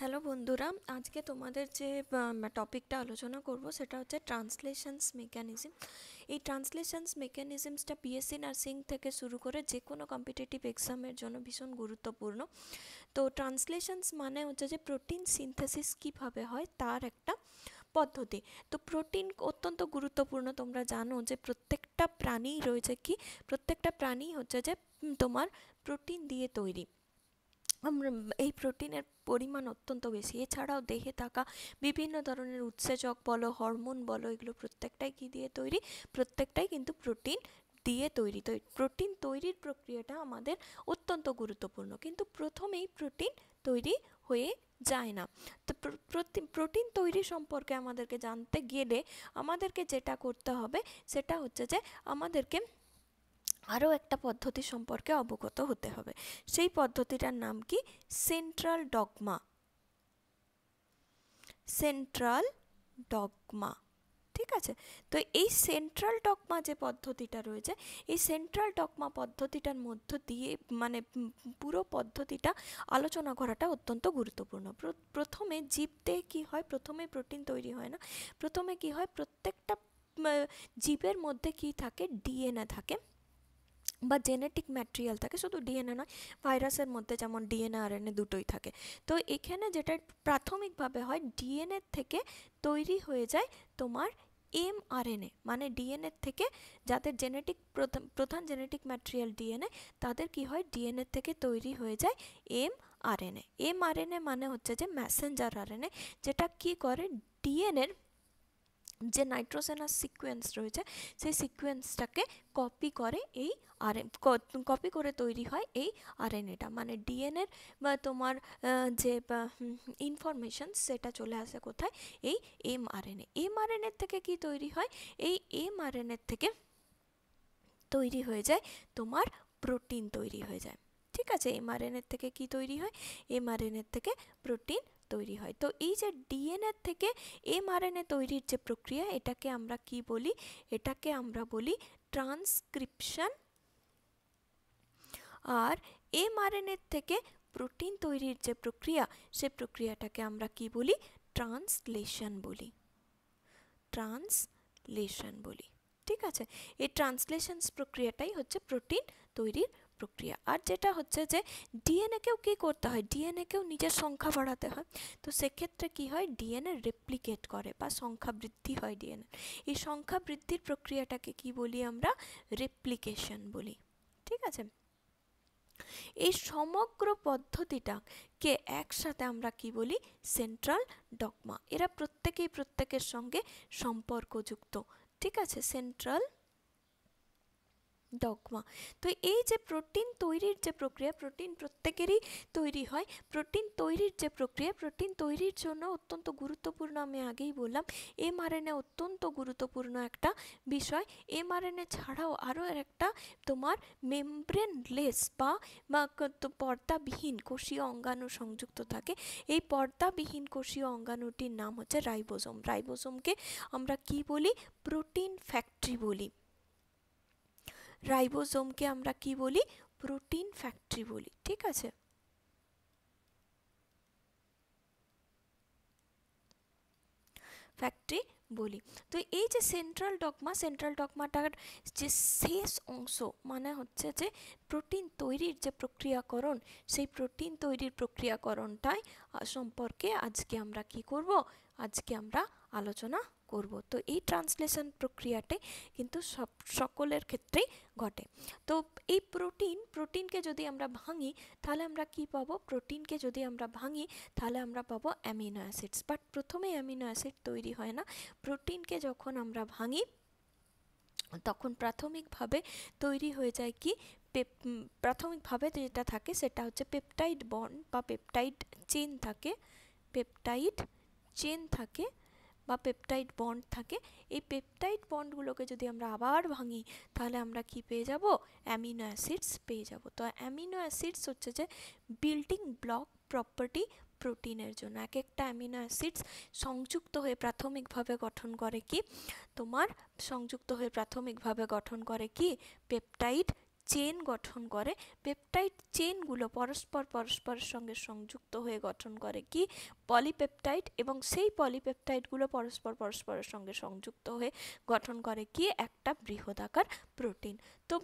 Hello বন্ধুরা, আজকে তোমাদের যে টপিকটা আলোচনা করব সেটা হচ্ছে ট্রান্সলেশনস মেকানিজম। এই ট্রান্সলেশনস মেকানিজমসটা বিএসসি নার্সিং থেকে শুরু করে যে কোনো কম্পিটিটিভ এক্সামের জন্য ভীষণ গুরুত্বপূর্ণ। তো ট্রান্সলেশনস মানে হচ্ছে যে প্রোটিন সিনথেসিস কীভাবে হয় তার একটা পদ্ধতি। তো প্রোটিন অত্যন্ত গুরুত্বপূর্ণ। তোমরা জানো যে প্রত্যেকটা প্রাণী রয়েছে কি, প্রত্যেকটা প্রাণী হচ্ছে যে তোমার প্রোটিন দিয়ে তৈরি। আমরা এই প্রোটিনের পরিমাণ অত্যন্ত বেশি। এছাড়াও দেহে থাকা বিভিন্ন ধরনের উৎসেচক বলো, হরমোন বলো, এগুলো প্রত্যেকটাই কী দিয়ে তৈরি? প্রত্যেকটাই কিন্তু প্রোটিন দিয়ে তৈরি। তো প্রোটিন তৈরির প্রক্রিয়াটা আমাদের অত্যন্ত গুরুত্বপূর্ণ, কিন্তু প্রথমেই প্রোটিন তৈরি হয়ে যায় না। তো প্রোটিন তৈরি সম্পর্কে আমাদেরকে জানতে গেলে আমাদেরকে যেটা করতে হবে সেটা হচ্ছে যে আমাদেরকে আরও একটা পদ্ধতি সম্পর্কে অবগত হতে হবে। সেই পদ্ধতিটার নাম কি? Central dogma. সেন্ট্রাল ডগমা, ঠিক আছে? তো এই সেন্ট্রাল ডগমা যে পদ্ধতিটা রয়েছে, এই সেন্ট্রাল ডগমা পদ্ধতিটার মধ্য দিয়ে পুরো পদ্ধতিটা আলোচনা করাটা অত্যন্ত গুরুত্বপূর্ণ। প্রথমে জীবতে কি হয়? প্রথমে প্রোটিন তৈরি হয় না। প্রথমে কি হয়? প্রত্যেকটা জীবের মধ্যে কি থাকে? ডিএনএ থাকে বা জেনেটিক ম্যাটেরিয়াল থাকে। শুধু ডিএনএ নয়, ভাইরাসের মধ্যে যেমন ডিএনএ আরএনএ দুটোই থাকে। তো এখানে যেটা প্রাথমিকভাবে হয়, ডিএনএ থেকে তৈরি হয়ে যায় তোমার এমআরএনএ, মানে ডিএনএ থেকে যাদের জেনেটিক প্রধান জেনেটিক ম্যাটেরিয়াল ডিএনএ, তাদের কি হয়? ডিএনএ থেকে তৈরি হয়ে যায় এমআরএনএ। এমআরএনএ মানে হচ্ছে যে মেসেঞ্জার আরএনএ, যেটা কি করে? ডিএনএর যে নাইট্রোজেনাস সিকোয়েন্স রয়েছে সেই সিকোয়েন্সটাকে কপি করে এই কপি করে তৈরি হয় এই আরএনএটা। মানে ডিএনএর বা তোমার যে ইনফরমেশন সেটা চলে আসে কোথায়? এই এমআরএনএ। এমআরএনএ থেকে কি তৈরি হয়? এই এমআরএনএ থেকে তৈরি হয়ে যায় তোমার প্রোটিন তৈরি হয়ে যায়, ঠিক আছে? এমআরএনএ থেকে কি তৈরি হয়? এমআরএনএ থেকে প্রোটিন তৈরি হয়। তো এই যে ডিএনএ থেকে এমআরএনএ তৈরির যে প্রক্রিয়া, এটাকে আমরা কি বলি? এটাকে আমরা বলি ট্রান্সক্রিপশন। আর এমআরএনএ থেকে প্রোটিন তৈরির যে প্রক্রিয়া, সে প্রক্রিয়াটাকে আমরা কি বলি? ট্রান্সলেশন বলি। ট্রান্সলেশন বলি, ঠিক আছে? এই ট্রান্সলেশনস প্রক্রিয়াটাই হচ্ছে প্রোটিন তৈরির প্রক্রিয়া। আর যেটা হচ্ছে যে ডিএনএকেও কী করতে হয়? ডিএনএকেও নিজের সংখ্যা বাড়াতে হয়। তো সেক্ষেত্রে কী হয়? ডিএনএ রেপ্লিকেট করে বা সংখ্যা বৃদ্ধি হয় ডিএনএ। এই সংখ্যা বৃদ্ধির প্রক্রিয়াটাকে কি বলি আমরা? রেপ্লিকেশন বলি, ঠিক আছে? এই সমগ্র পদ্ধতিটাকে একসাথে আমরা কি বলি? Central dogma. এরা প্রত্যেকেই প্রত্যেকের সঙ্গে সম্পর্কযুক্ত, ঠিক আছে? Central dogma. তো এই যে প্রোটিন তৈরির যে প্রক্রিয়া, প্রোটিন প্রত্যেকেরই তৈরি হয়। প্রোটিন তৈরির যে প্রক্রিয়া, প্রোটিন তৈরির জন্য অত্যন্ত গুরুত্বপূর্ণ, আমি আগেই বললাম, এমআরএনএ অত্যন্ত গুরুত্বপূর্ণ একটা বিষয়। এমআরএনএ ছাড়াও আরও একটা তোমার মেমব্রেনলেস বা পর্দাবিহীন কোষীয় অঙ্গাণু সংযুক্ত থাকে। এই পর্দাবিহীন কোষীয় অঙ্গাণুটির নাম হচ্ছে রাইবোসোম। রাইবোসোমকে আমরা কি বলি? প্রোটিন ফ্যাক্টরি বলি। রাইবোসোমকে আমরা কি বলি? প্রোটিন ফ্যাক্টরি বলি, ঠিক আছে? ফ্যাক্টরি বলি। তো এই যে সেন্ট্রাল ডগমা, সেন্ট্রাল ডগমাটার যে শেষ অংশ মানে হচ্ছে যে প্রোটিন তৈরির যে প্রক্রিয়াকরণ, সেই প্রোটিন তৈরির প্রক্রিয়াকরণটাই সম্পর্কে আজকে আমরা কি করব? আজকে আমরা আলোচনা করব। তো এই ট্রান্সলেশন প্রক্রিয়াটাই কিন্তু সকলের ক্ষেত্রেই ঘটে। তো এই প্রোটিনকে যদি আমরা ভাঙি তাহলে আমরা কি পাবো? প্রোটিনকে যদি আমরা ভাঙি তাহলে আমরা পাবো অ্যামিনো অ্যাসিডস। বাট প্রথমে অ্যামিনো অ্যাসিড তৈরি হয় না। প্রোটিনকে যখন আমরা ভাঙি তখন প্রাথমিকভাবে তৈরি হয়ে যায় কি? প্রাথমিকভাবে যেটা থাকে সেটা হচ্ছে পেপটাইড বন্ড বা পেপটাইড চেন থাকে। পেপটাইড চেন থাকে বা পেপটাইড বন্ড থাকে। এই পেপটাইড বন্ডগুলোকে যদি আমরা আবার ভাঙি তাহলে আমরা কি পেয়ে যাব? অ্যামিনো অ্যাসিডস পেয়ে যাব। তো অ্যামিনো অ্যাসিডস হচ্ছে যে বিল্ডিং ব্লক প্রপার্টি প্রোটিনের জন্য। এক একটা অ্যামিনো অ্যাসিডস সংযুক্ত হয়ে প্রাথমিকভাবে গঠন করে কি? তোমার সংযুক্ত হয়ে প্রাথমিকভাবে গঠন করে কি? পেপটাইড চেন গঠন করে। পেপটাইড চেনগুলো পরস্পরের সঙ্গে সংযুক্ত হয়ে গঠন করে কি পলিপেপটাইড, এবং সেই পলিপেপটাইডগুলো পরস্পরের সঙ্গে সংযুক্ত হয়ে গঠন করে কি একটা বৃহদাকার প্রোটিন। তো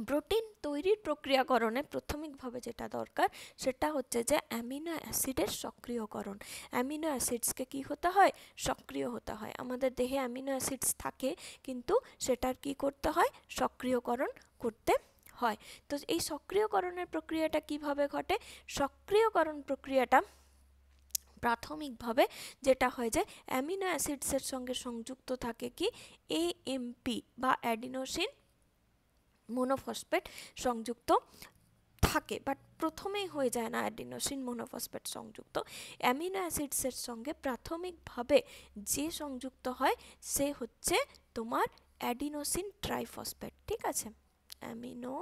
প্রোটিন তৈরির প্রক্রিয়াকরণে প্রাথমিকভাবে যেটা দরকার সেটা হচ্ছে যে অ্যামিনো অ্যাসিডের সক্রিয়করণ। অ্যামিনো অ্যাসিডসকে কি হতে হয়? সক্রিয় হতে হয়। আমাদের দেহে অ্যামিনো অ্যাসিডস থাকে, কিন্তু সেটার কি করতে হয়? সক্রিয়করণ করতে হয়। তো এই সক্রিয়করণের প্রক্রিয়াটা কিভাবে ঘটে? সক্রিয়করণ প্রক্রিয়াটা প্রাথমিকভাবে যেটা হয় যে অ্যামিনো অ্যাসিডসের সঙ্গে সংযুক্ত থাকে কি এএমপি বা অ্যাডিনোসিন মোনোফসফেট সংযুক্ত থাকে, বাট প্রথমেই হয়ে যায় না অ্যাডিনোসিন মোনোফসফেট সংযুক্ত। অ্যামিনো অ্যাসিডসের সঙ্গে প্রাথমিকভাবে যে সংযুক্ত হয় সে হচ্ছে তোমার অ্যাডিনোসিন ট্রাইফসফেট। ঠিক আছে, অ্যামিনো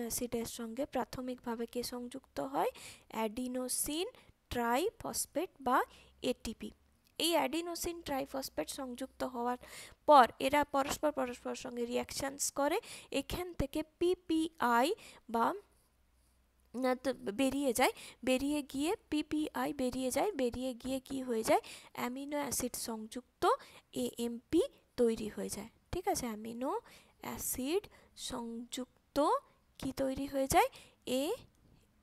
অ্যাসিডের সঙ্গে প্রাথমিকভাবে কে সংযুক্ত হয়? অ্যাডিনোসিন ট্রাইফসফেট বা এটিপি। এই অ্যাডিনোসিন ট্রাইফসফেট সংযুক্ত হওয়ার পর এরা পরস্পর সঙ্গে রিয়াকশনস করে। এখান থেকে পিপিআই বা বেরিয়ে যায়, বেরিয়ে গিয়ে পিপিআই বেরিয়ে গিয়ে কি হয়ে যায়? অ্যামিনো অ্যাসিড সংযুক্ত এএমপি তৈরি হয়ে যায়। ঠিক আছে, অ্যামিনো অ্যাসিড সংযুক্ত কি তৈরি হয়ে যায়?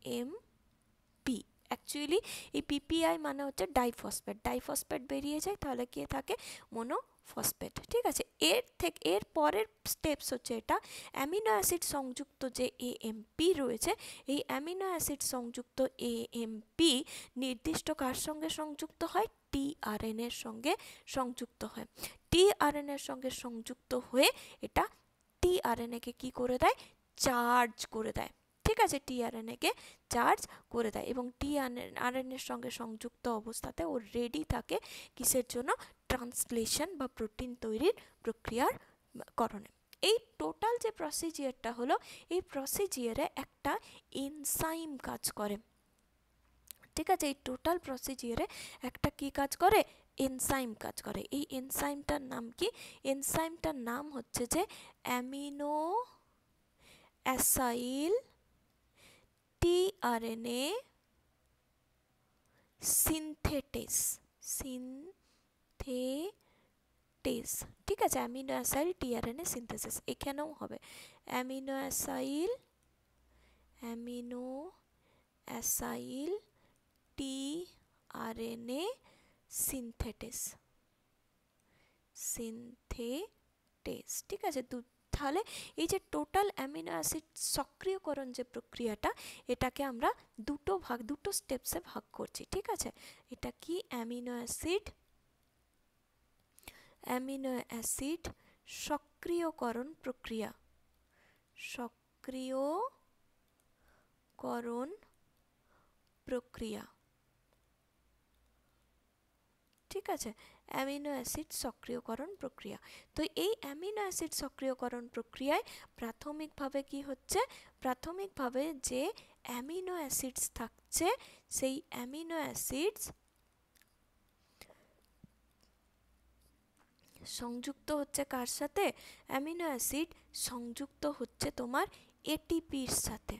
এএমপি। অ্যাকচুয়ালি এই পিপিআই মানে হচ্ছে ডাইফসফেট বেরিয়ে যায়, তাহলে কে থাকে? মোনোফসফেট। ঠিক আছে, এর পরের স্টেপস হচ্ছে এটা অ্যামিনো অ্যাসিড সংযুক্ত যে এএমপি রয়েছে, এই অ্যামিনো অ্যাসিড সংযুক্ত এএমপি নির্দিষ্ট কার সঙ্গে সংযুক্ত হয়? টিআরএনএর সঙ্গে সংযুক্ত হয়। টিআরএনএর সঙ্গে সংযুক্ত হয়ে এটা টিআরএনএকে কি করে দেয়? চার্জ করে দেয়। ঠিক আছে, টিআরএনএকে চার্জ করে দেয় এবং টিআরএনএর সঙ্গে সংযুক্ত অবস্থাতে ও রেডি থাকে কিসের জন্য? ট্রান্সলেশন বা প্রোটিন তৈরির প্রক্রিয়ার করণে। এই টোটাল যে প্রসিজিয়ারটা হলো, এই প্রসিজিয়ারে একটা এনজাইম কাজ করে। ঠিক আছে, এই টোটাল প্রসিজিয়ারে একটা কি কাজ করে? এনজাইম কাজ করে। এই এনজাইমটার নাম কি? এনজাইমটার নাম হচ্ছে যে অ্যামিনো অ্যাসাইল টিআরএনএ সিনথেটেস। ঠিক আছে, অ্যামিনো অ্যাসাইল টিআরএনএ সিনথেসিস এখানেও হবে অ্যামিনো অ্যাসাইল টিআরএনএ সিনথেটেস। ঠিক আছে, তাহলে এই যে টোটাল অ্যামিনো অ্যাসিড সক্রিয়করণ যে প্রক্রিয়াটা, এটাকে আমরা দুটো স্টেপসে ভাগ করছি। ঠিক আছে, এটা কি? অ্যামিনো অ্যাসিড সক্রিয়করণ প্রক্রিয়া। ঠিক আছে, অ্যামিনো অ্যাসিড সক্রিয়করণ প্রক্রিয়া। তো এই অ্যামিনো অ্যাসিড সক্রিয়করণ প্রক্রিয়ায় প্রাথমিকভাবে কি হচ্ছে? প্রাথমিকভাবে যে অ্যামিনো অ্যাসিডস থাকছে, সেই অ্যামিনো অ্যাসিডস সংযুক্ত হচ্ছে কার সাথে? অ্যামিনো অ্যাসিড সংযুক্ত হচ্ছে তোমার এটিপির সাথে।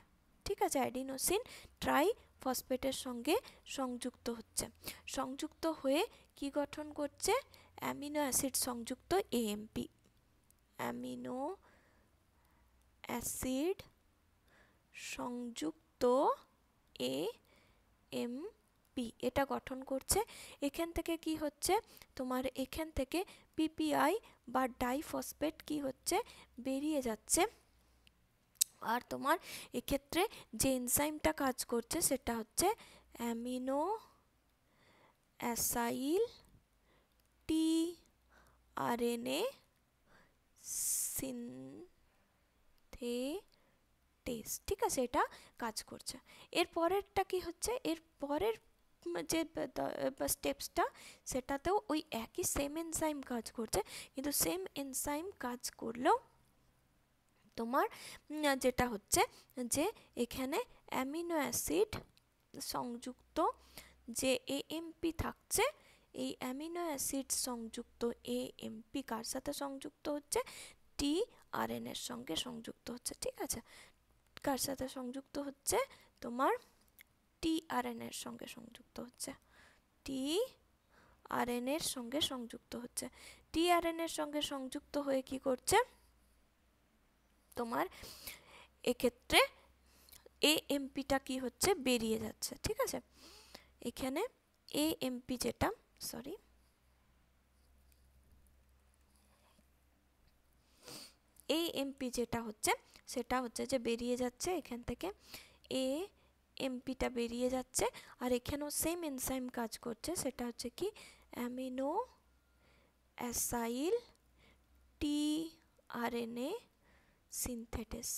ঠিক আছে, অ্যাডিনোসিন ট্রাইফসফেটের সঙ্গে সংযুক্ত হচ্ছে। সংযুক্ত হয়ে কি গঠন করছে? অ্যামিনো অ্যাসিড সংযুক্ত এএমপি। অ্যামিনো অ্যাসিড সংযুক্ত এএমপি এটা গঠন করছে। এখান থেকে কি হচ্ছে? তোমার এখান থেকে পিপিআই বা ডাইফসফেট কি হচ্ছে? বেরিয়ে যাচ্ছে। আর তোমার এক্ষেত্রে যে এনজাইমটা কাজ করছে সেটা হচ্ছে অ্যামিনো অ্যাসাইল টিআরএনএ সিনথেটেস। ঠিক আছে, এটা কাজ করছে। এর পরেরটা কি হচ্ছে? এর পরের যে স্টেপসটা, সেটাতেও ওই একই সেম এনজাইম কাজ করছে, কিন্তু সেম এনজাইম কাজ করলেও তোমার যেটা হচ্ছে যে এখানে অ্যামিনো অ্যাসিড সংযুক্ত যে এএমপি থাকছে, এই অ্যামিনো অ্যাসিড সংযুক্ত এএমপি কার সাথে সংযুক্ত হচ্ছে? আরএনএর সঙ্গে সংযুক্ত হচ্ছে। ঠিক আছে, কার সাথে সংযুক্ত হচ্ছে? তোমার টিআরএনএর সঙ্গে সংযুক্ত হচ্ছে। টিআরএনএর সঙ্গে সংযুক্ত হচ্ছে। টিআরএনএর সঙ্গে সংযুক্ত হয়ে কি করছে? তোমার এক্ষেত্রে এএমপিটা কি হচ্ছে? বেরিয়ে যাচ্ছে। ঠিক আছে, এখানে এএমপি যেটা, সরি, এএমপি যেটা হচ্ছে সেটা হচ্ছে যে বেরিয়ে যাচ্ছে এখান থেকে, এএমপিটা বেরিয়ে যাচ্ছে। আর এখানেও সেম এনজাইম কাজ করছে, সেটা হচ্ছে কি অ্যামিনো অ্যাসাইল টিআরএনএ সিনথেটেস।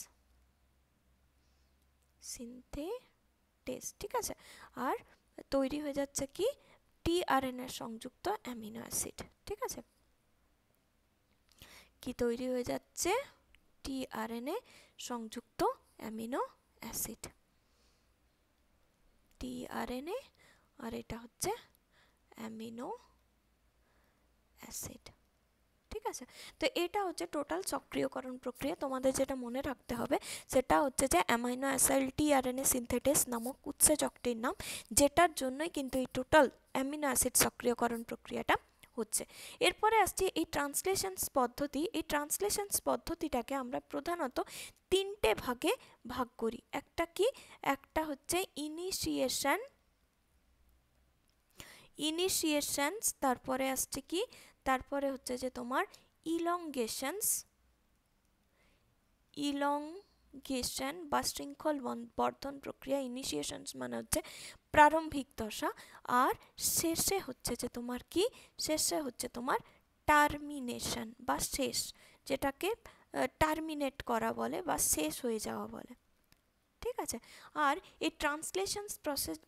ঠিক আছে, আর তৈরি হয়ে যাচ্ছে কি টিআরএনএ সংযুক্ত অ্যামিনো অ্যাসিড। ঠিক আছে, কি তৈরি হয়ে যাচ্ছে? টিআরএনএ সংযুক্ত অ্যামিনো অ্যাসিড। টিআরএনএ আর এটা হচ্ছে অ্যামিনো অ্যাসিড। ঠিক আছে, তো এটা হচ্ছে টোটাল সক্রিয়করণ প্রক্রিয়া। তোমাদের যেটা মনে রাখতে হবে সেটা হচ্ছে যে অ্যামাইনো অ্যাসাইল টিআরএনএ সিনথেটেস নামক উৎসেচকটির নাম, যেটার জন্যই কিন্তু এই টোটাল অ্যামিনো অ্যাসিড সক্রিয়করণ প্রক্রিয়াটা হচ্ছে। এরপরে আসছে এই ট্রান্সলেশনস পদ্ধতি। এই ট্রান্সলেশনস পদ্ধতিটাকে আমরা প্রধানত তিনটে ভাগে ভাগ করি। একটা কি? একটা হচ্ছে ইনিশিয়েশনস, তারপরে আসছে কি, তারপরে হচ্ছে যে তোমার ইলংগেশন বা শৃঙ্খল বর্ধন প্রক্রিয়া। ইনিশিয়েশনস মানে হচ্ছে প্রারম্ভিক দশা, আর শেষে হচ্ছে যে তোমার কি, শেষে হচ্ছে তোমার টার্মিনেশন বা শেষ, যেটাকে টার্মিনেট করা বলে বা শেষ হয়ে যাওয়া বলে। ঠিক আছে, আর এই ট্রান্সলেশনস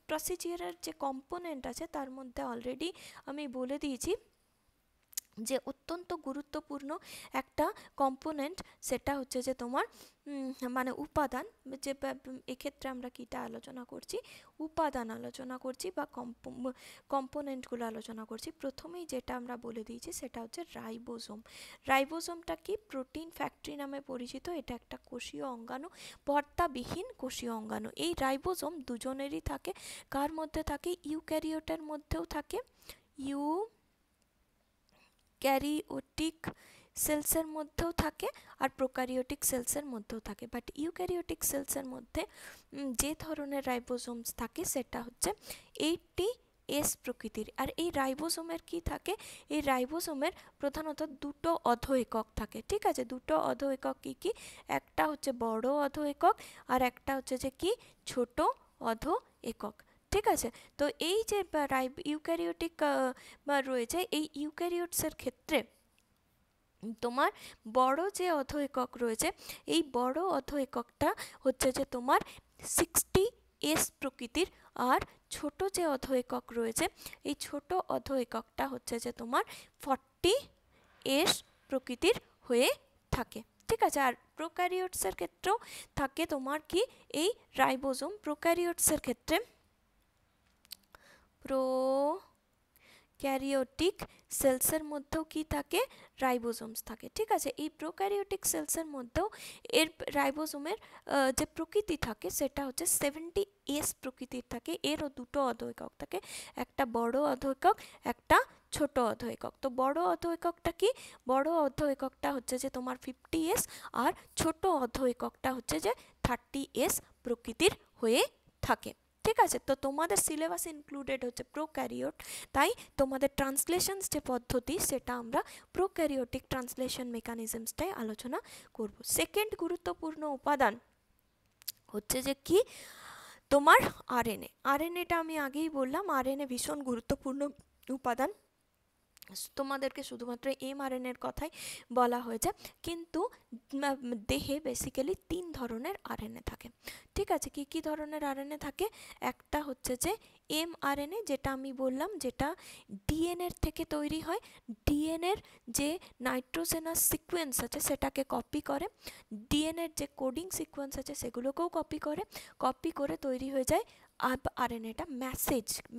প্রসিজিয়ারের যে কম্পোনেন্ট আছে তার মধ্যে অলরেডি আমি বলে দিয়েছি যে অত্যন্ত গুরুত্বপূর্ণ একটা কম্পোনেন্ট সেটা হচ্ছে যে তোমার মানে উপাদান, যে এক্ষেত্রে আমরা কীটা আলোচনা করছি, উপাদান আলোচনা করছি বা কম্পোনেন্টগুলো আলোচনা করছি। প্রথমেই যেটা আমরা বলে দিয়েছি সেটা হচ্ছে রাইবোজোম। রাইবোজোমটা কি? প্রোটিন ফ্যাক্টরি নামে পরিচিত। এটা একটা কোষীয় অঙ্গাণু, পর্দাবিহীন কোষীয় অঙ্গাণু। এই রাইবোজোম দুজনেরই থাকে। কার মধ্যে থাকে? ইউক্যারিওটের মধ্যেও থাকে, ক্যারিওটিক সেলসের মধ্যেও থাকে, আর প্রোক্যারিওটিক সেলসের মধ্যেও থাকে। বাট ইউক্যারিওটিক সেলসের মধ্যে যে ধরনের রাইবোজোমস থাকে সেটা হচ্ছে 80S প্রকৃতির। আর এই রাইবোজোমের কি থাকে? এই রাইবোজোমের প্রধানত দুটো অধ একক থাকে। ঠিক আছে, দুটো অধ একক কি কি? একটা হচ্ছে বড় অধ একক, আর একটা হচ্ছে যে কি ছোট অধ একক। ঠিক আছে, তো এই যে ইউক্যারিওটিক রয়েছে, এই ইউক্যারিওটসের ক্ষেত্রে তোমার বড় যে অধ একক রয়েছে, এই বড় অধ এককটা হচ্ছে যে তোমার 60S প্রকৃতির, আর ছোট যে অধ একক রয়েছে, এই ছোট অধ এককটা হচ্ছে যে তোমার 40S প্রকৃতির হয়ে থাকে। ঠিক আছে, আর প্রোক্যারিওটসের ক্ষেত্রেও থাকে তোমার কি এই রাইবোজোম। প্রোক্যারিওটসের ক্ষেত্রে প্রোক্যারিওটিক সেলসের মধ্যেও কি থাকে? রাইবোজোমস থাকে। ঠিক আছে, এই প্রোক্যারিওটিক সেলসের মধ্যেও এর রাইবোজোমের যে প্রকৃতি থাকে সেটা হচ্ছে 70S প্রকৃতির থাকে। এরও দুটো অধ একক থাকে, একটা বড় অধ একক, একটা ছোট অধ একক। তো বড় অধ এককটা কি? বড় অধ এককটা হচ্ছে যে তোমার 50S, আর ছোট অধ এককটা হচ্ছে যে 30S প্রকৃতির হয়ে থাকে। ঠিক আছে, তো তোমাদের সিলেবাস ইনক্লুডেড হচ্ছে প্রোক্যারিওট, তাই তোমাদের ট্রান্সলেশনস যে পদ্ধতি সেটা আমরা প্রোক্যারিওটিক ট্রান্সলেশন মেকানিজমসটাই আলোচনা করব। সেকেন্ড গুরুত্বপূর্ণ উপাদান হচ্ছে যে কি তোমার আরএনএ। আরএনএটা আমি আগেই বললাম, আরএনএ ভীষণ গুরুত্বপূর্ণ উপাদান। তোমাদেরকে শুধুমাত্র এমআরএনএর কথাই বলা হয়েছে, কিন্তু দেহে বেসিক্যালি 3 ধরনের আরএনএ থাকে। ঠিক আছে, কি কি ধরনের আরএনএ থাকে? একটা হচ্ছে যে এমআরএনএ, যেটা আমি বললাম, যেটা ডিএনএর থেকে তৈরি হয়। ডিএনএর যে নাইট্রোজেনাস সিকোয়েন্স আছে সেটাকে কপি করে, ডিএনএর যে কোডিং সিকোয়েন্স আছে সেগুলোকেও কপি করে তৈরি হয়ে যায় আরএনএটা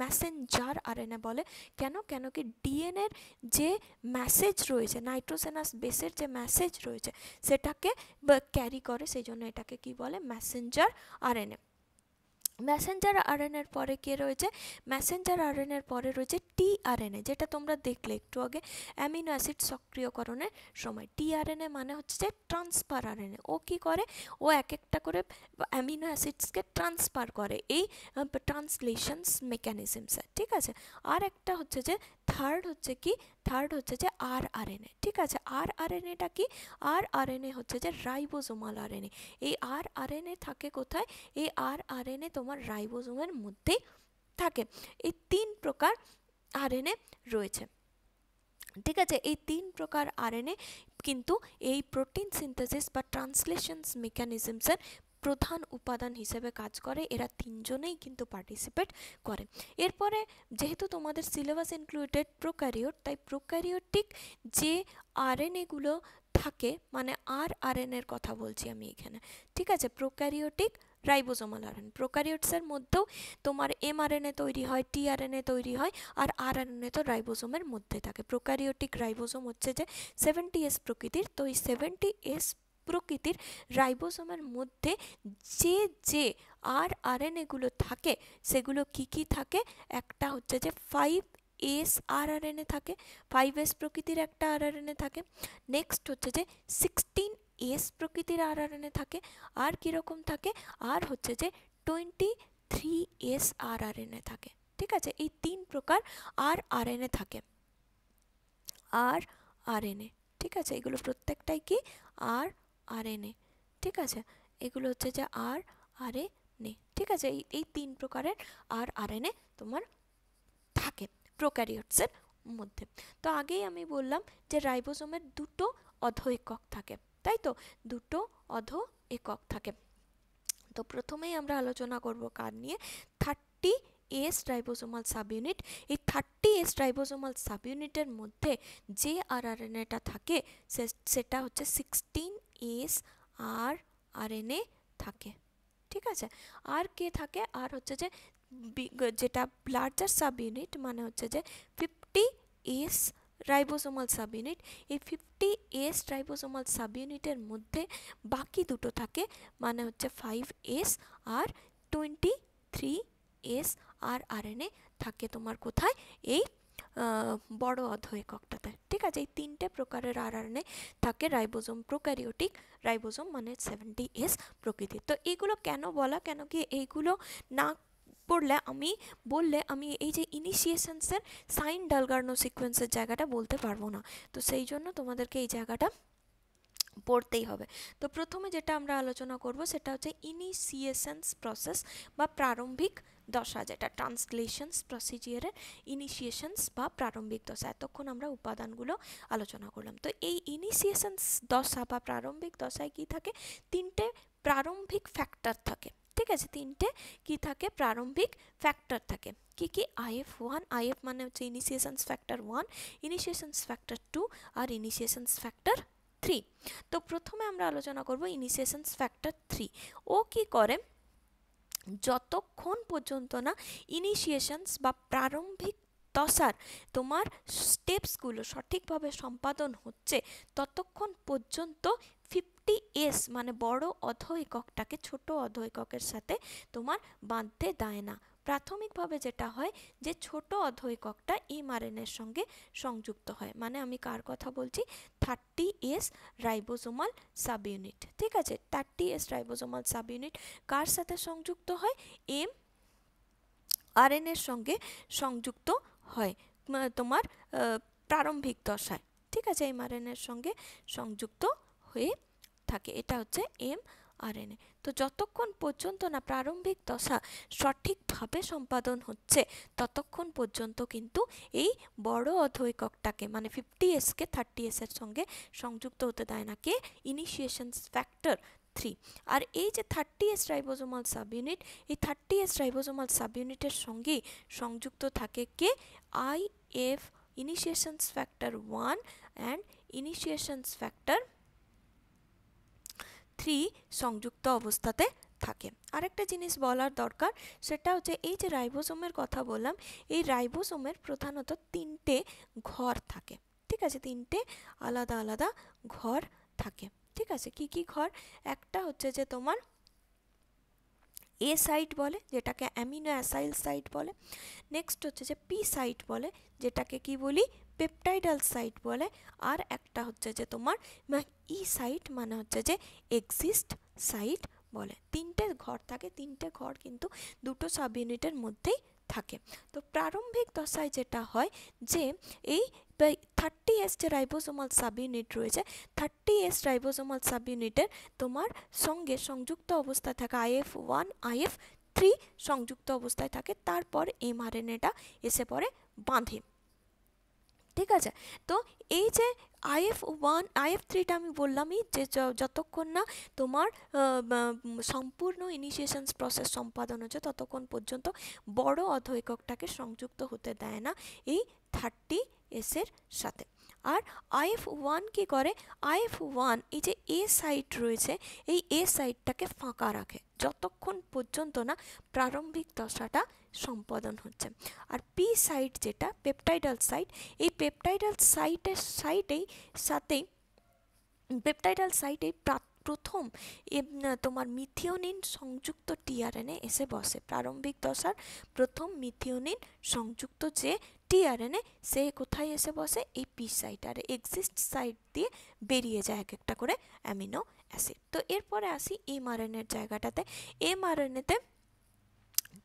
মেসেঞ্জার আরএনএ বলে। কেন? কেন কি ডিএনএর যে মেসেজ রয়েছে, নাইট্রোজেনাস বেসের যে মেসেজ রয়েছে সেটাকে ক্যারি করে, সেই জন্য এটাকে কি বলে? Messenger RNA. মেসেঞ্জার আরএনএর পরে কে রয়েছে? মেসেঞ্জার আরএনএর পরে রয়েছে টিআরএনএ, যেটা তোমরা দেখলে একটু আগে অ্যামিনো অ্যাসিড সক্রিয়করণের সময়। টিআরএনএ মানে হচ্ছে যে ট্রান্সফার আরএনএ। ও কি করে? ও এক একটা করে অ্যামিনো অ্যাসিডসকে ট্রান্সফার করে এই ট্রান্সলেশনস মেকানিজমসে, ঠিক আছে। আর একটা হচ্ছে যে থার্ড হচ্ছে যে আরআরএনএ, ঠিক আছে। আরআরএনএটা কি? আরআরএনএ হচ্ছে যে রাইবোজোমাল আরএনএ। এই আরআরএনএ থাকে কোথায়? এই আরআরএনএ তোমার রাইবোজোমের মধ্যেই থাকে। এই 3 প্রকার আরএনএ রয়েছে, ঠিক আছে। এই 3 প্রকার আরএনএ কিন্তু এই প্রোটিন সিনথেসিস বা ট্রান্সলেশনস মেকানিজমসের প্রধান উপাদান হিসেবে কাজ করে। এরা 3 জনেই কিন্তু পার্টিসিপেট করে। এরপরে যেহেতু তোমাদের সিলেবাস ইনক্লুডেড প্রোক্যারিওট, তাই প্রোক্যারিওটিক যে আরএনএগুলো থাকে, মানে আরএনএর কথা বলছি আমি এখানে, ঠিক আছে। প্রোক্যারিওটিক রাইবোজোমাল আরএনএ, প্রোক্যারিওটসের মধ্যেও তোমার এমআরএনএ তৈরি হয়, টিআরএনএ তৈরি হয়, আর আরএনএ তো রাইবোজোমের মধ্যে থাকে। প্রোক্যারিওটিক রাইবোজোম হচ্ছে যে 70S প্রকৃতির। তো এই 70S প্রকৃতির রাইবোজোমের মধ্যে যে যে আরএনএগুলো থাকে সেগুলো কি কি থাকে? একটা হচ্ছে যে 5S আরআরএনএ থাকে, 5S প্রকৃতির একটা আরআরএনএ থাকে। নেক্সট হচ্ছে যে 16S প্রকৃতির আরআরএনএ থাকে। আর কীরকম থাকে? আর হচ্ছে যে 23S আরআরএনএ থাকে, ঠিক আছে। এই 3 প্রকার আরআরএনএ থাকে। আরআরএনএ, ঠিক আছে। এগুলো প্রত্যেকটাই কি? আরআরএনএ, ঠিক আছে। এগুলো হচ্ছে যে আরআরএনএ, ঠিক আছে। এই 3 প্রকারের আরআরএনএ তোমার থাকে প্রোক্যারিওটসের মধ্যে। তো আগেই আমি বললাম যে রাইবোজোমের 2টো অধ একক থাকে, তাই তো? 2টো অধ একক থাকে। তো প্রথমেই আমরা আলোচনা করব কার নিয়ে? 30S ribosomal subunit. এই 30S রাইবোজোমাল সাবইউনিটের মধ্যে যে আরআরএনএটা থাকে সেটা হচ্ছে 16S আরআরএনএ থাকে, ঠিক আছে। আর কে থাকে? আর হচ্ছে যে যেটা লার্জার সাবইউনিট, মানে হচ্ছে যে 50S রাইবোজোমাল সাবইউনিট। এই 50S রাইবোজোমাল সাবইউনিটের মধ্যে বাকি দুটো থাকে, মানে হচ্ছে 5S আর 23S আরআরএনএ থাকে তোমার কোথায়? এই বড় অধ এককটাতে, ঠিক আছে। এই 3টে প্রকারের আরআরএনএ থাকে রাইবোজোম, প্রোক্যারিওটিক রাইবোজোম মানে 70S প্রকৃতির। তো এইগুলো কেন বলা? কেন কি এইগুলো না বললে আমি এই যে ইনিশিয়েশনসের সাইন ডালগার্নো সিকোয়েন্সের জায়গাটা বলতে পারবো না। তো সেই জন্য তোমাদেরকে এই জায়গাটা পড়তেই হবে। তো প্রথমে যেটা আমরা আলোচনা করব সেটা হচ্ছে ইনিশিয়েশনস প্রসেস বা প্রারম্ভিক দশা, যেটা ট্রান্সলেশনস প্রসিজিয়ারের ইনিশিয়েশনস বা প্রারম্ভিক দশা। এতক্ষণ আমরা উপাদানগুলো আলোচনা করলাম। তো এই ইনিশিয়েশনস দশা বা প্রারম্ভিক দশায় কি থাকে? 3টে প্রারম্ভিক ফ্যাক্টর থাকে, ঠিক আছে। 3টে কি থাকে? প্রারম্ভিক ফ্যাক্টর থাকে। কি কি? IF1, IF মানে হচ্ছে ইনিশিয়েশনস ফ্যাক্টর 1, ইনিশিয়েশনস ফ্যাক্টর 2 আর ইনিশিয়েশনস ফ্যাক্টর 3। তো প্রথমে আমরা আলোচনা করব ইনিশিয়েশনস ফ্যাক্টর 3। ও কি করে? যতক্ষণ পর্যন্ত না ইনিশিয়েশনস বা প্রারম্ভিক দশার তোমার স্টেপসগুলো সঠিকভাবে সম্পাদন হচ্ছে, ততক্ষণ পর্যন্ত 50S মানে বড় অধ এককটাকে ছোট অধ এককের সাথে তোমার বাঁধতে দেয় না। প্রাথমিকভাবে যেটা হয় যে ছোট অধ এককটা এমআরএনএর সঙ্গে সংযুক্ত হয়। মানে আমি কার কথা বলছি? 30S রাইবোজোমাল সাবইউনিট, ঠিক আছে। 30S রাইবোজোমাল সাবইউনিট কার সাথে সংযুক্ত হয়? এমআরএনএর সঙ্গে সংযুক্ত হয় তোমার প্রারম্ভিক দশায়, ঠিক আছে। এমআরএনএর সঙ্গে সংযুক্ত হয়ে থাকে, এটা হচ্ছে এমআরএনএ। তো যতক্ষণ পর্যন্ত না প্রারম্ভিক দশা সঠিকভাবে সম্পাদন হচ্ছে ততক্ষণ পর্যন্ত কিন্তু এই বড় অধ এককটাকে মানে 50Sকে 30S এর সঙ্গে সংযুক্ত হতে দেয় না কে? ইনিশিয়েশনস ফ্যাক্টর 3। আর এই যে 30S রাইবোজোমাল সাবইউনিট, এই 30S রাইবোজোমাল সাবইউনিটের সঙ্গেই সংযুক্ত থাকে কে? IF ইনিশিয়েশনস ফ্যাক্টর 1 অ্যান্ড ইনিশিয়েশনস ফ্যাক্টর 3 সংযুক্ত অবস্থাতে থাকে। আরেকটা জিনিস বলার দরকার, সেটা হচ্ছে এই যে রাইবোসোমের কথা বললাম, এই রাইবোসোমের প্রধানত 3টে ঘর থাকে। ঠিক আছে, 3টে আলাদা আলাদা ঘর থাকে। ঠিক আছে, কি কি ঘর? একটা হচ্ছে যে তোমার এ সাইট বলে, যেটাকে অ্যামিনো অ্যাসাইল সাইট বলে। নেক্সট হচ্ছে যে পি সাইট বলে, যেটাকে কি বলি? পেপটাইডাল সাইট বলে। আর একটা হচ্ছে যে তোমার ই সাইট, মানে হচ্ছে যে এক্সিস্ট সাইট বলে। 3টে ঘর থাকে, 3টে ঘর কিন্তু দুটো সাব ইউনিটের মধ্যেই থাকে। তো প্রারম্ভিক দশায় যেটা হয় যে এই 30S যে রাইবোসোমাল সাব ইউনিট রয়েছে, 30S রাইবোসোমাল সাব ইউনিটের তোমার সঙ্গে সংযুক্ত অবস্থায় থাকে IF1 IF3 সংযুক্ত অবস্থায় থাকে। তারপর mRNAটা এসে পড়ে বাঁধে। ঠিক আছে, তো এই যে IF1 IF3টা আমি বললামই যে যতক্ষণ না তোমার সম্পূর্ণ ইনিশিয়েশন প্রসেস সম্পাদন হচ্ছে ততক্ষণ পর্যন্ত বড় অর্ধ এককটাকে সংযুক্ত হতে দেয় না এই 30S এর সাথে। আর IF1 কি করে? IF1 এই যে এ সাইট রয়েছে, এই এ সাইটটাকে ফাঁকা রাখে যতক্ষণ পর্যন্ত না প্রারম্ভিক দশাটা সম্পাদন হচ্ছে। আর পি সাইট যেটা পেপটাইডাল সাইট, এই পেপটাইডাল সাইটেই প্রথম তোমার মিথিওনিন সংযুক্ত টিআরএনএ এসে বসে। প্রারম্ভিক দশার প্রথম মিথিওনিন সংযুক্ত যে টিআরএনএ, সে কোথায় এসে বসে? এই পি সাইট। আর এক্সিস্ট সাইট দিয়ে বেরিয়ে যায় এক একটা করে অ্যামিনো অ্যাসিড। তো এরপরে আসি এমআরএনএর জায়গাটাতে। এমআরএনএতে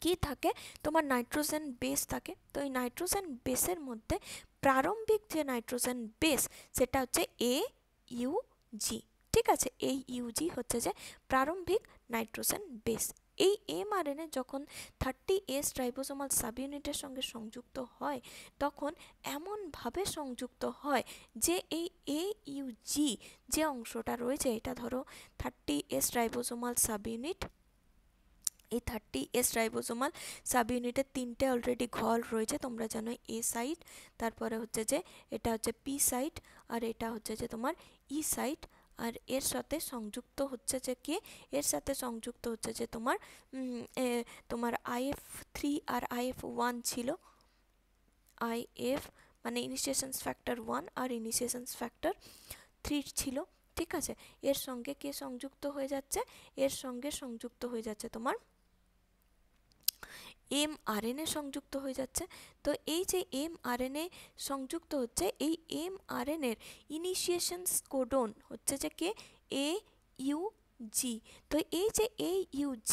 কি থাকে? তোমার নাইট্রোজেন বেস থাকে। তো এই নাইট্রোজেন বেসের মধ্যে প্রারম্ভিক যে নাইট্রোজেন বেস, সেটা হচ্ছে AUG। ঠিক আছে, এই ইউজি হচ্ছে যে প্রারম্ভিক নাইট্রোজেন বেস। এই mRNA যখন 30S রাইবোসোমাল সাব ইউনিটের সঙ্গে সংযুক্ত হয়, তখন এমনভাবে সংযুক্ত হয় যে এই AUG যে অংশটা রয়েছে, এটা ধরো 30S রাইবোসোমাল সাব ইউনিট। এই 30S রাইবোসোমাল সাব ইউনিটের 3টে অলরেডি ঘর রয়েছে, তোমরা জানো। এ সাইট, তারপরে হচ্ছে যে এটা হচ্ছে পি সাইট, আর এটা হচ্ছে যে তোমার ই সাইট। আর এর সাথে সংযুক্ত হচ্ছে যে কে? এর সাথে সংযুক্ত হচ্ছে যে তোমার IF3 আর IF1 ছিল। IF মানে ইনিশিয়েশন ফ্যাক্টর 1 আর ইনিশিয়েশন ফ্যাক্টর 3 ছিল। ঠিক আছে, এর সঙ্গে কে সংযুক্ত হয়ে যাচ্ছে? এর সঙ্গে সংযুক্ত হয়ে যাচ্ছে তোমার mRNA সংযুক্ত হয়ে যাচ্ছে। তো এই যে mRNA সংযুক্ত হচ্ছে, এই mRNA-র ইনিশিয়েশন কোডন হচ্ছে যে কে? AUG। তো এই যে AUG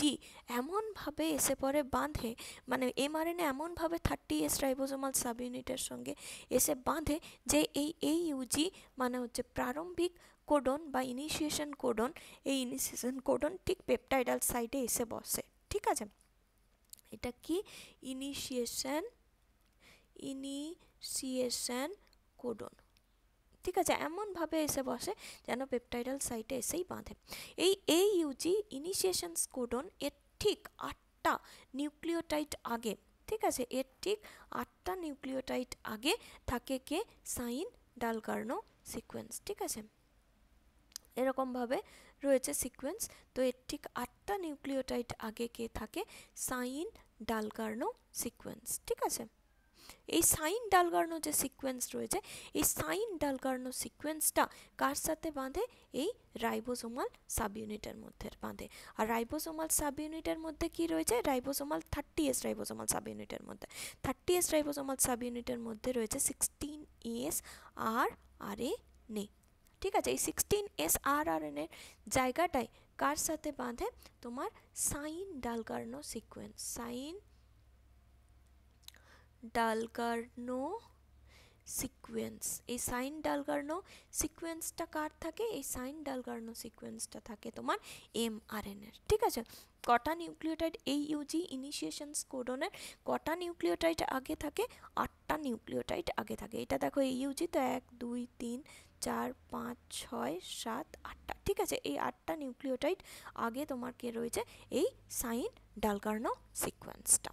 এমনভাবে এসে পরে বাঁধে, মানে mRNA এমনভাবে 30S রাইবোসোমাল সাব ইউনিটের সঙ্গে এসে বাঁধে যে এই AUG মানে হচ্ছে প্রারম্ভিক কোডন বা ইনিশিয়েশন কোডন। এই ইনিশিয়েশন কোডন ঠিক পেপটাইডাল সাইটে এসে বসে। ঠিক আছে, এটা কি? Initiation codon. ঠিক আছে, এমনভাবে এসে বসে যেন পেপটাইডাল সাইটে এসেই বাঁধে। এই AUG ইনিশিয়েশন কোডন এর ঠিক 8টা নিউক্লিওটাইড আগে, ঠিক আছে, এর ঠিক 8টা নিউক্লিওটাইড আগে থাকে কে? Sign Dalgarno sequence. ঠিক আছে, এরকমভাবে রয়েছে সিকোয়েন্স। তো এর ঠিক 8টা নিউক্লিওটাইড আগে কে থাকে? Shine Dalgarno sequence. ঠিক আছে, এই সাইন ডালকার্নো যে সিকোয়েন্স রয়েছে, এই সাইন ডালকার্নো সিকোয়েন্সটা কার সাথে বাঁধে? এই রাইবোসোমাল সাব ইউনিটের মধ্যে বাঁধে। আর রাইবোসোমাল সাব ইউনিটের মধ্যে কি রয়েছে? রাইবোসোমাল 30S রাইবোসোমাল সাব ইউনিটের মধ্যে 30S রাইবোসোমাল সাব ইউনিটের মধ্যে রয়েছে 16S rRNA। ঠিক আছে, এই 16S rRNA-র জায়গাটায় কার সাথে বাঁধে? তোমার Shine Dalgarno sequence. Shine Dalgarno sequence. এই সাইন ডালকার্নো সিকোয়েন্সটা কার থাকে? এই সাইন ডালকার্নো সিকোয়েন্সটা থাকে তোমার mRNA-র। ঠিক আছে, কটা নিউক্লিওটাইড AUG ইনিশিয়েশন কোডনের কটা নিউক্লিওটাইড আগে থাকে? 8টা নিউক্লিওটাইড আগে থাকে। এটা দেখো AUG, তো 1 2 3 4 5 6 7 8টা। ঠিক আছে, এই 8টা নিউক্লিওটাইড আগে তোমার কে রয়েছে? এই সাইন ডালকার্নো সিকোয়েন্সটা।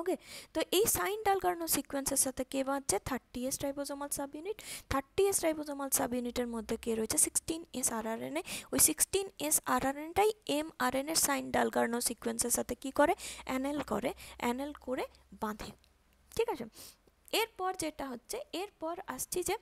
ওকে, তো এই সাইন ডালকার্নো সিকোয়েন্সের সাথে কে বাঁধছে 30s ribosomal sub unit. 30s ribosomal sub ইউনিটের মধ্যে কে রয়েছে 16s আরআরএনএ। ওই 16s আরআরএনএটাই এমআরএনএর সাইন ডালকার্নো সিকোয়েন্সের সাথে কি করে অ্যানেল করে বাঁধে। ঠিক আছে, এরপর যেটা হচ্ছে, এরপর আসছি যে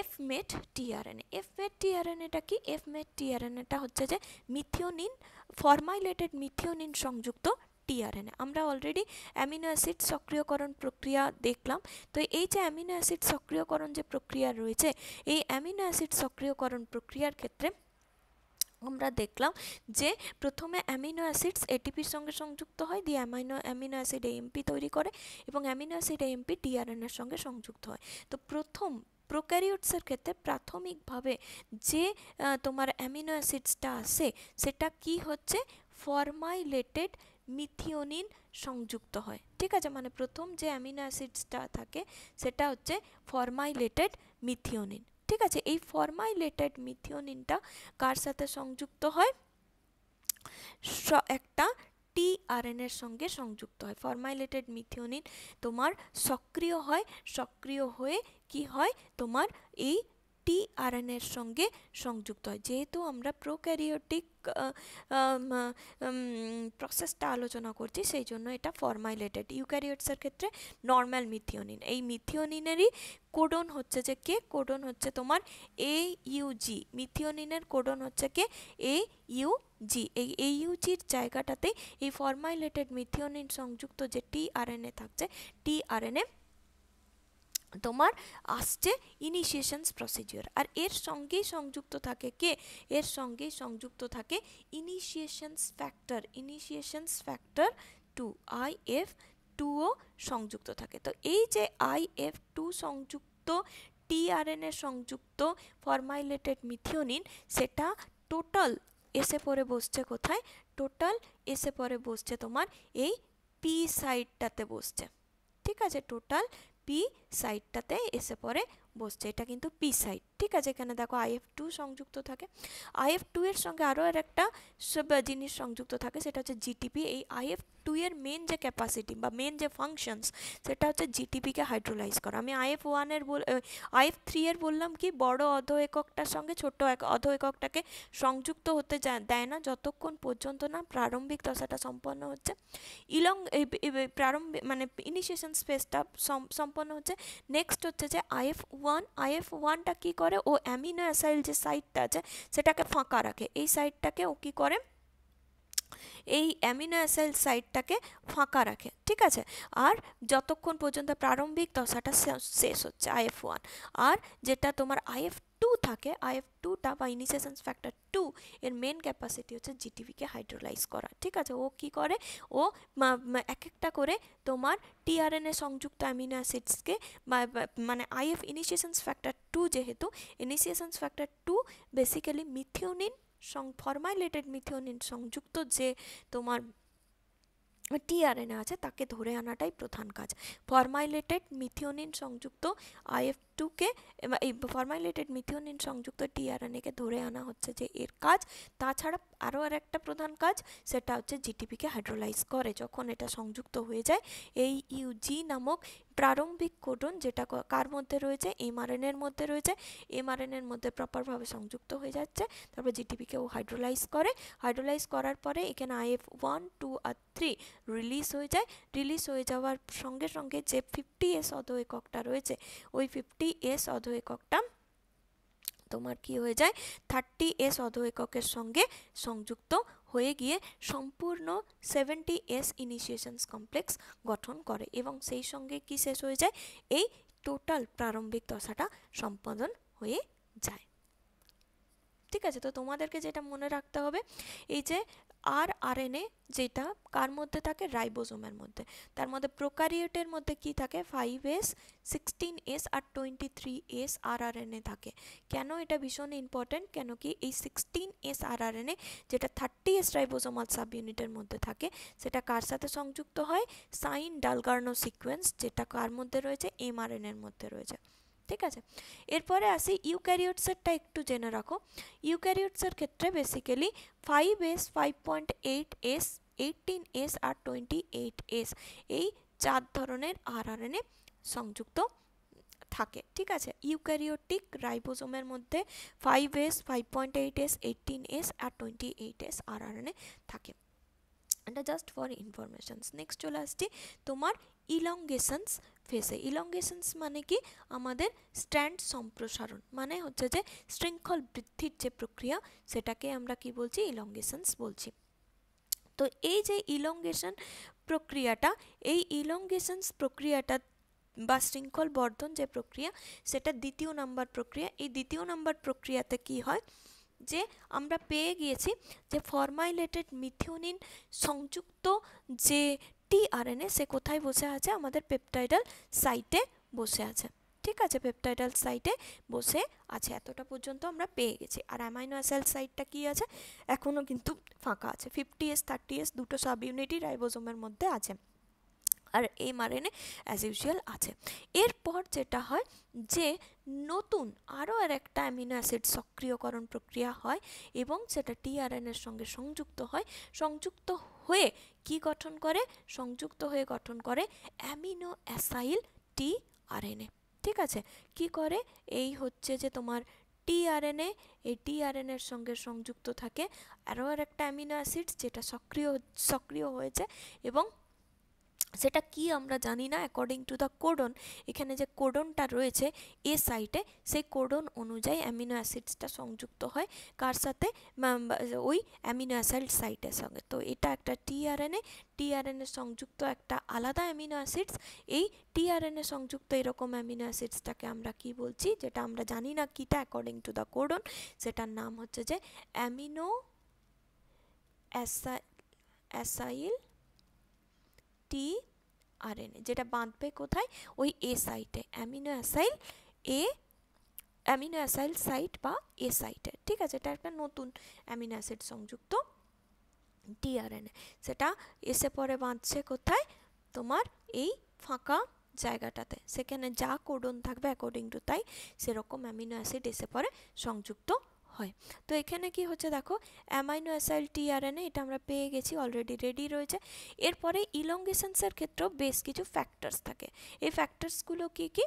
এফমেট টিআরএনএ। এফমেট টিআরএনএটা কি? এফমেট টিআরএনএটা হচ্ছে যে মিথিওনিন, ফরমাইলেটেড মিথিওনিন সংযুক্ত টিআরএনএ। আমরা অলরেডি অ্যামিনো অ্যাসিড সক্রিয়করণ প্রক্রিয়া দেখলাম। তো এই যে অ্যামিনো অ্যাসিড সক্রিয়করণ যে প্রক্রিয়া রয়েছে, এই অ্যামিনো অ্যাসিড সক্রিয়করণ প্রক্রিয়ার ক্ষেত্রে আমরা দেখলাম যে প্রথমে অ্যামিনো অ্যাসিডস এটিপির সঙ্গে সংযুক্ত হয়, দিয়ে অ্যামিনো অ্যাসিড এএমপি তৈরি করে, এবং অ্যামিনো অ্যাসিড এএমপি টিআরএনএর সঙ্গে সংযুক্ত হয়। তো প্রথম প্রোক্যারিওটসের ক্ষেত্রে প্রাথমিকভাবে যে তোমার অ্যামিনো অ্যাসিডসটা আসে সেটা কি হচ্ছে ফরমাইলেটেড মিথিওনিন সংযুক্ত হয়। ঠিক আছে, মানে প্রথম যে অ্যামিনো অ্যাসিডসটা থাকে সেটা হচ্ছে ফরমাইলেটেড মিথিওনিন। ঠিক আছে, এই ফরমাইলেটেড মিথিওনিনটা কার সাথে সংযুক্ত হয়? একটা টিআরএনএর সঙ্গে সংযুক্ত হয়। ফরমাইলেটেড মিথিওনিন তোমার সক্রিয় হয়ে কি হয় তোমার এই টিআরএনএর সঙ্গে সংযুক্ত হয়। যেহেতু আমরা প্রোক্যারিওটিক প্রসেসটা আলোচনা করছি, সেই জন্য এটা ফরমাইলেটেড। ইউক্যারিওটসের ক্ষেত্রে নর্মাল মিথিওনিন। এই মিথিওনিনেরই কোডন হচ্ছে যে কে? কোডন হচ্ছে তোমার AUG। মিথিওনিনের কোডন হচ্ছে কে? AUG। এই AUGর জায়গাটাতে এই ফরমাইলেটেড মিথিওনিন সংযুক্ত যে টিআরএনএ থাকছে, টিআরএনএ তোমার আসছে ইনিশিয়েশনস প্রসিডিওর। আর এর সঙ্গেই সংযুক্ত থাকে কে? এর সঙ্গেই সংযুক্ত থাকে ইনিশিয়েশনস ফ্যাক্টর 2, IF2ও সংযুক্ত থাকে। তো এই যে IF2 সংযুক্ত টিআরএনএ সংযুক্ত ফরমাইলেটেড মিথিওনিন, সেটা টোটাল এসে পড়ে বসছে কোথায়? টোটাল এসে পড়ে বসছে তোমার এই পি সাইডটাতে বসছে। ঠিক আছে, টোটাল পি সাইডটাতে এসে পড়ে বসছে। এটা কিন্তু পি সাইড। ঠিক আছে, এখানে দেখো IF2 সংযুক্ত থাকে। IF2 এর সঙ্গে আরও একটা জিনিস সংযুক্ত থাকে, সেটা হচ্ছে জিটিপি। এই IF2 এর মেন যে ক্যাপাসিটি বা মেন যে ফাংশনস, সেটা হচ্ছে জিটিপিকে হাইড্রোলাইজ করা। আমি IF3 এর বললাম কি বড় অধ এককটার সঙ্গে ছোট্ট অধ এককটাকে সংযুক্ত হতে দেয় না যতক্ষণ পর্যন্ত না প্রারম্ভিক দশাটা সম্পন্ন হচ্ছে, প্রারম্ভিক মানে ইনিশিয়েশন স্পেসটা সম্পন্ন হচ্ছে। নেক্সট হচ্ছে যে IF1টা কি করে? ও অ্যামিনো অ্যাসাইল যে সাইটটা আছে সেটাকে ফাঁকা রাখে। এই সাইটটাকে ও কি করে? এই অ্যামিনো অ্যাসাইল সাইটটাকে ফাঁকা রাখে। ঠিক আছে, আর যতক্ষণ পর্যন্ত প্রারম্ভিক দশাটা শেষ হচ্ছে IF1। আর যেটা তোমার IF2 থাকে, IF2টা বা ইনিশিয়েশন ফ্যাক্টর 2 এর মেন ক্যাপাসিটি হচ্ছে জিটিপিকে হাইড্রোলাইজ করা। ঠিক আছে, ও কি করে? ও এক একটা করে তোমার টিআরএনএ সংযুক্ত অ্যামিনো অ্যাসিডসকে মানে IF ইনিশিয়েশন ফ্যাক্টর 2, যেহেতু initiation factor 2 basically methionine formylated methionine সংযুক্ত যে তোমার টিআরএনএ আছে তাকে ধরে আনাটাই প্রধান কাজ। ফরমাইলেটেড মিথিওনিন সংযুক্ত IF2কে, এই ফরমাইলেটেড মিথিওনিন সংযুক্ত টিআরএনএকে ধরে আনা হচ্ছে যে এর কাজ। তাছাড়া আরও একটা প্রধান কাজ, সেটা হচ্ছে জিটিপিকে হাইড্রোলাইজ করে। যখন এটা সংযুক্ত হয়ে যায়, এই AUG নামক প্রারম্ভিক কোডন, যেটা কার মধ্যে রয়েছে? এমআরএনএর মধ্যে রয়েছে। এমআরএনএর মধ্যে প্রপারভাবে সংযুক্ত হয়ে যাচ্ছে, তারপর জিটিপিকেও হাইড্রোলাইজ করে। হাইড্রোলাইজ করার পরে এখানে IF1, 2 আর 3 রিলিজ হয়ে যায়। রিলিজ হয়ে যাওয়ার সঙ্গে সঙ্গে যে 50S অধ এককটা রয়েছে, ওই 50S অধ এককটা তোমার কি হয়ে যায়? 30S অধ এককের সঙ্গে সংযুক্ত হয়ে গিয়ে সম্পূর্ণ 70S ইনিশিয়েশনস কমপ্লেক্স গঠন করে, এবং সেই সঙ্গে কি শেষ হয়ে যায়? এই টোটাল প্রারম্ভিক দশাটা সম্পাদন হয়ে যায়। ঠিক আছে, তো তোমাদেরকে যেটা মনে রাখতে হবে, এই যে আরএনএ যেটা কার মধ্যে থাকে? রাইবোজোমের মধ্যে। তার মধ্যে প্রোক্যারিওটের মধ্যে কি থাকে? 5S, 16S আর 23S আরআরএনএ থাকে। কেন এটা ভীষণ ইম্পর্টেন্ট? কেন কি এই 16S আরআরএনএ যেটা 30S রাইবোজোমাল সাব ইউনিটের মধ্যে থাকে, সেটা কার সাথে সংযুক্ত হয়? সাইন ডালকার্নো সিকোয়েন্স, যেটা কার মধ্যে রয়েছে? এমআরএনএর মধ্যে রয়েছে। ঠিক আছে, এরপরে আসি ইউক্যারিওটসেরটা একটু জেনে রাখো। ইউক্যারিওটসের ক্ষেত্রে বেসিক্যালি 5S, 5.8S 18S আর 28S এই 4 ধরনের আরআরএনএ সংযুক্ত থাকে, ঠিক আছে। ইউক্যারিওটিক রাইবোজোমের মধ্যে 5S, 5.8S, 18S আর 28S আরআরএনএ থাকে। এটা জাস্ট ফর ইনফরমেশনস। নেক্সট চলে আসছি তোমার ইলংগেশনস ফেসে। ইলংগেশনস মানে কি, আমাদের স্ট্র্যান্ড সম্প্রসারণ, মানে হচ্ছে যে শৃঙ্খল বৃদ্ধির যে প্রক্রিয়া সেটাকে আমরা কি বলছি, ইলংগেশনস বলছি। তো এই যে ইলংগেশন প্রক্রিয়াটা, এই ইলংগেশনস প্রক্রিয়াটা বা শৃঙ্খল বর্ধন যে প্রক্রিয়া, সেটা দ্বিতীয় নাম্বার প্রক্রিয়া। এই দ্বিতীয় নাম্বার প্রক্রিয়াতে কি হয়, যে আমরা পেয়ে গিয়েছি যে ফরমাইলেটেড মিথিওনিন সংযুক্ত যে টিআরএনএ সে কোথায় বসে আছে, আমাদের পেপটাইডাল সাইটে বসে আছে, ঠিক আছে, পেপটাইডাল সাইটে বসে আছে। এতটা পর্যন্ত আমরা পেয়ে গেছি। আর অ্যামাইনো অ্যাসিড সাইটটা কি আছে, এখনও কিন্তু ফাঁকা আছে। 50S 30S দুটো সাব ইউনিটই রাইবোজোমের মধ্যে আছে, আর এমআরএনএ অ্যাজ ইউজুয়াল আছে। এরপর যেটা হয় যে নতুন আরও একটা অ্যামিনো অ্যাসিড সক্রিয়করণ প্রক্রিয়া হয় এবং সেটা টিআরএনএর সঙ্গে সংযুক্ত হয়। সংযুক্ত হয়ে কি গঠন করে, সংযুক্ত হয়ে গঠন করে অ্যামিনো অ্যাসাইল টিআরএনএ, ঠিক আছে। কি করে, এই হচ্ছে যে তোমার টিআরএনএ, এই টিআরএনএর সঙ্গে সংযুক্ত থাকে আরও একটা অ্যামিনো অ্যাসিড যেটা সক্রিয় হয়েছে, এবং সেটা কি আমরা জানি না। অ্যাকর্ডিং টু দ্য কোডন, এখানে যে কোডনটা রয়েছে এ সাইটে, সেই কোডন অনুযায়ী অ্যামিনো অ্যাসিডসটা সংযুক্ত হয় কার সাথে, ওই অ্যামিনো অ্যাসিড সাইটের সঙ্গে। তো এটা একটা টিআরএনএ সংযুক্ত একটা আলাদা অ্যামিনো অ্যাসিডস। এই টিআরএনএ সংযুক্ত এরকম অ্যামিনো অ্যাসিডসটাকে আমরা কি বলছি, যেটা আমরা জানি না কিটা অ্যাকর্ডিং টু দ্য কোডন, সেটার নাম হচ্ছে যে অ্যামিনো অ্যাসাইল টিআরএনএ, যেটা বাঁধবে কোথায়, ওই এ সাইটে, অ্যামিনো অ্যাসাইল সাইট বা এ সাইটে, ঠিক আছে। এটা একটা নতুন অ্যামিনো অ্যাসিড সংযুক্ত টিআরএনএ, সেটা এসে পরে বাঁধছে কোথায়, তোমার এই ফাঁকা জায়গাটাতে। সেখানে যা কোডন থাকবে অ্যাকর্ডিং টু তাই সেরকম অ্যামিনো অ্যাসিড এসে পরে সংযুক্ত হয়। তো এখানে কি হচ্ছে দেখো, অ্যামাইনো অ্যাসাইল টিআরএনএ এটা আমরা পেয়ে গেছি, অলরেডি রেডি রয়েছে। এরপরে ইলংগেশনসের ক্ষেত্রেও বেশ কিছু ফ্যাক্টরস থাকে। এই ফ্যাক্টরসগুলো কি কি,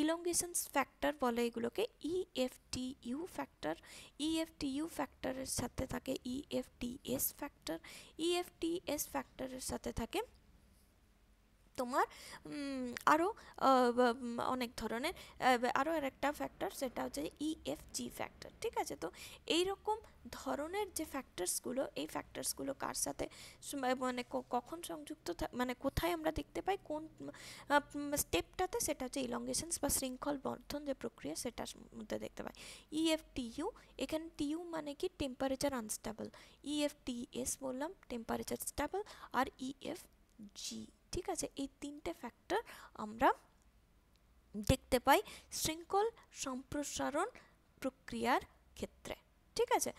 ইলংগেশনস ফ্যাক্টর বলে এগুলোকে ইএফটিইউ ফ্যাক্টর। ইএফটিইউ ফ্যাক্টরের সাথে থাকে ইএফটিএস ফ্যাক্টর। ইএফটিএস ফ্যাক্টরের সাথে থাকে তোমার আরও অনেক ধরনের আরও একটা ফ্যাক্টর, সেটা হচ্ছে ইএফজি ফ্যাক্টর, ঠিক আছে। তো এই রকম ধরনের যে ফ্যাক্টরসগুলো, এই ফ্যাক্টরসগুলো কার সাথে মানে কখন সংযুক্ত, মানে কোথায় আমরা দেখতে পাই, কোন স্টেপটাতে, সেটা হচ্ছে ইলংগেশনস বা শৃঙ্খল বর্ধন যে প্রক্রিয়া সেটার মধ্যে দেখতে পাই। ইএফটিইউ, এখানে টিইউ মানে কি, টেম্পারেচার আনস্টেবল। ইএফটিএস বললাম টেম্পারেচার স্টেবল, আর ইএফজি, ঠিক আছে। এই তিনটে ফ্যাক্টর আমরা দেখতে পাই শৃঙ্খল সম্প্রসারণ প্রক্রিয়ার ক্ষেত্রে, ঠিক আছে।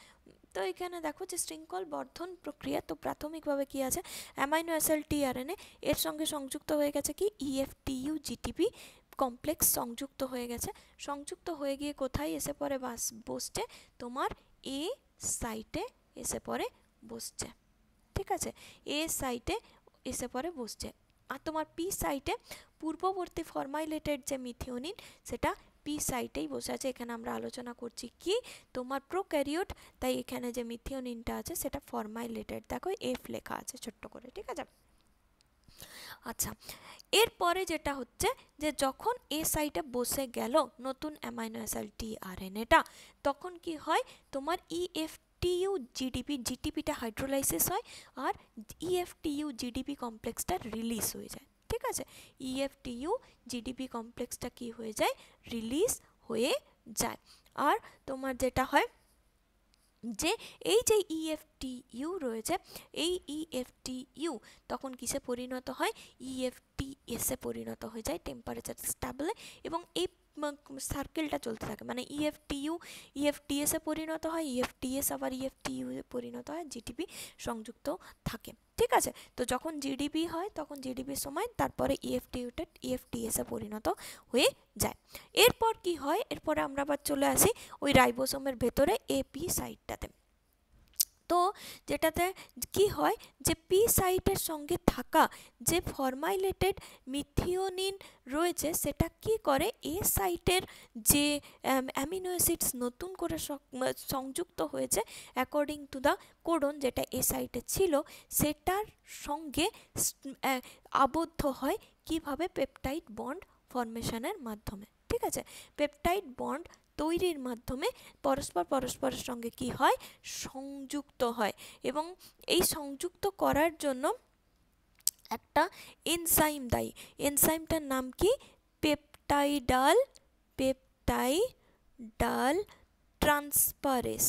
তো এখানে দেখো যে শৃঙ্খল বর্ধন প্রক্রিয়া, তো প্রাথমিকভাবে কি আছে, অ্যামাইনো অ্যাসিড টিআরএনএ এর সঙ্গে সংযুক্ত হয়ে গেছে কি, ইএফটিইউ জিটিপি কমপ্লেক্স সংযুক্ত হয়ে গেছে। সংযুক্ত হয়ে গিয়ে কোথায় এসে পরে বসছে, তোমার এ সাইটে এসে পরে বসছে, ঠিক আছে। এ সাইটে এসে পরে বসছে। আর তোমার পি সাইটে পূর্ববর্তী ফরমাইলেটেড যে মিথিওনিন, সেটা পি সাইটেই বসে আছে। এখানে আমরা আলোচনা করছি কি, তোমার প্রোক্যারিওট, তাই এখানে যে মিথিওনিনটা আছে সেটা ফরমাইলেটেড, দেখো এফ লেখা আছে ছোট্ট করে, ঠিক আছে। আচ্ছা, এরপরে যেটা হচ্ছে যে যখন এ সাইটে বসে গেল নতুন অ্যামাইনো অ্যাসিড টিআরএনএটা, তখন কি হয়, তোমার ইএফটিইউ জিটিপিটা হাইড্রোলাইসিস হয়, আর ইএফটিইউ জিডিপি কমপ্লেক্সটা রিলিজ হয়ে যায়, ঠিক আছে। ইএফটিইউ জিডিপি কমপ্লেক্সটা কি হয়ে যায়, রিলিজ হয়ে যায়। আর তোমার যেটা হয় যে এই যে ইএফটিইউ রয়েছে, এই ইএফটিইউ তখন কিসে পরিণত হয়, ইএফটিএসে পরিণত হয়ে যায়, টেম্পারেচার স্টেবলে, এবং এই সার্কেলটা চলতে থাকে, মানে ইএফটিএসে পরিণত হয়, ইএফটিএস আবার ইএফটিইউ এ পরিণত হয়, জিডিপি সংযুক্ত থাকে, ঠিক আছে। তো যখন জিডিপি হয় তখন জিডিপির সময় তারপরে ইএফটিইউটা ইএফটিএসে পরিণত হয়ে যায়। এরপর কি হয়, এরপরে আমরা আবার চলে আসি ওই রাইবোসোমের ভেতরে এপি সাইটটাতে। তো যেটাতে কি হয় যে পি সাইটের সঙ্গে থাকা যে ফরমাইলেটেড মিথিওনিন রয়েছে সেটা কি করে এ সাইটের যে অ্যামিনো অ্যাসিডস নতুন করে সংযুক্ত হয়েছে অ্যাকর্ডিং টু দ্য কোডন যেটা এ সাইটে ছিল সেটার সঙ্গে আবদ্ধ হয় কিভাবে পেপটাইড বন্ড ফরমেশনের মাধ্যমে। ঠিক আছে, পেপটাইড বন্ড তৈরির মাধ্যমে পরস্পরের সঙ্গে কি হয় সংযুক্ত হয় এবং এই সংযুক্ত করার জন্য একটা এনজাইম দায়ী। এনজাইমটার নাম কি পেপটাইডাল ট্রান্সফারেস।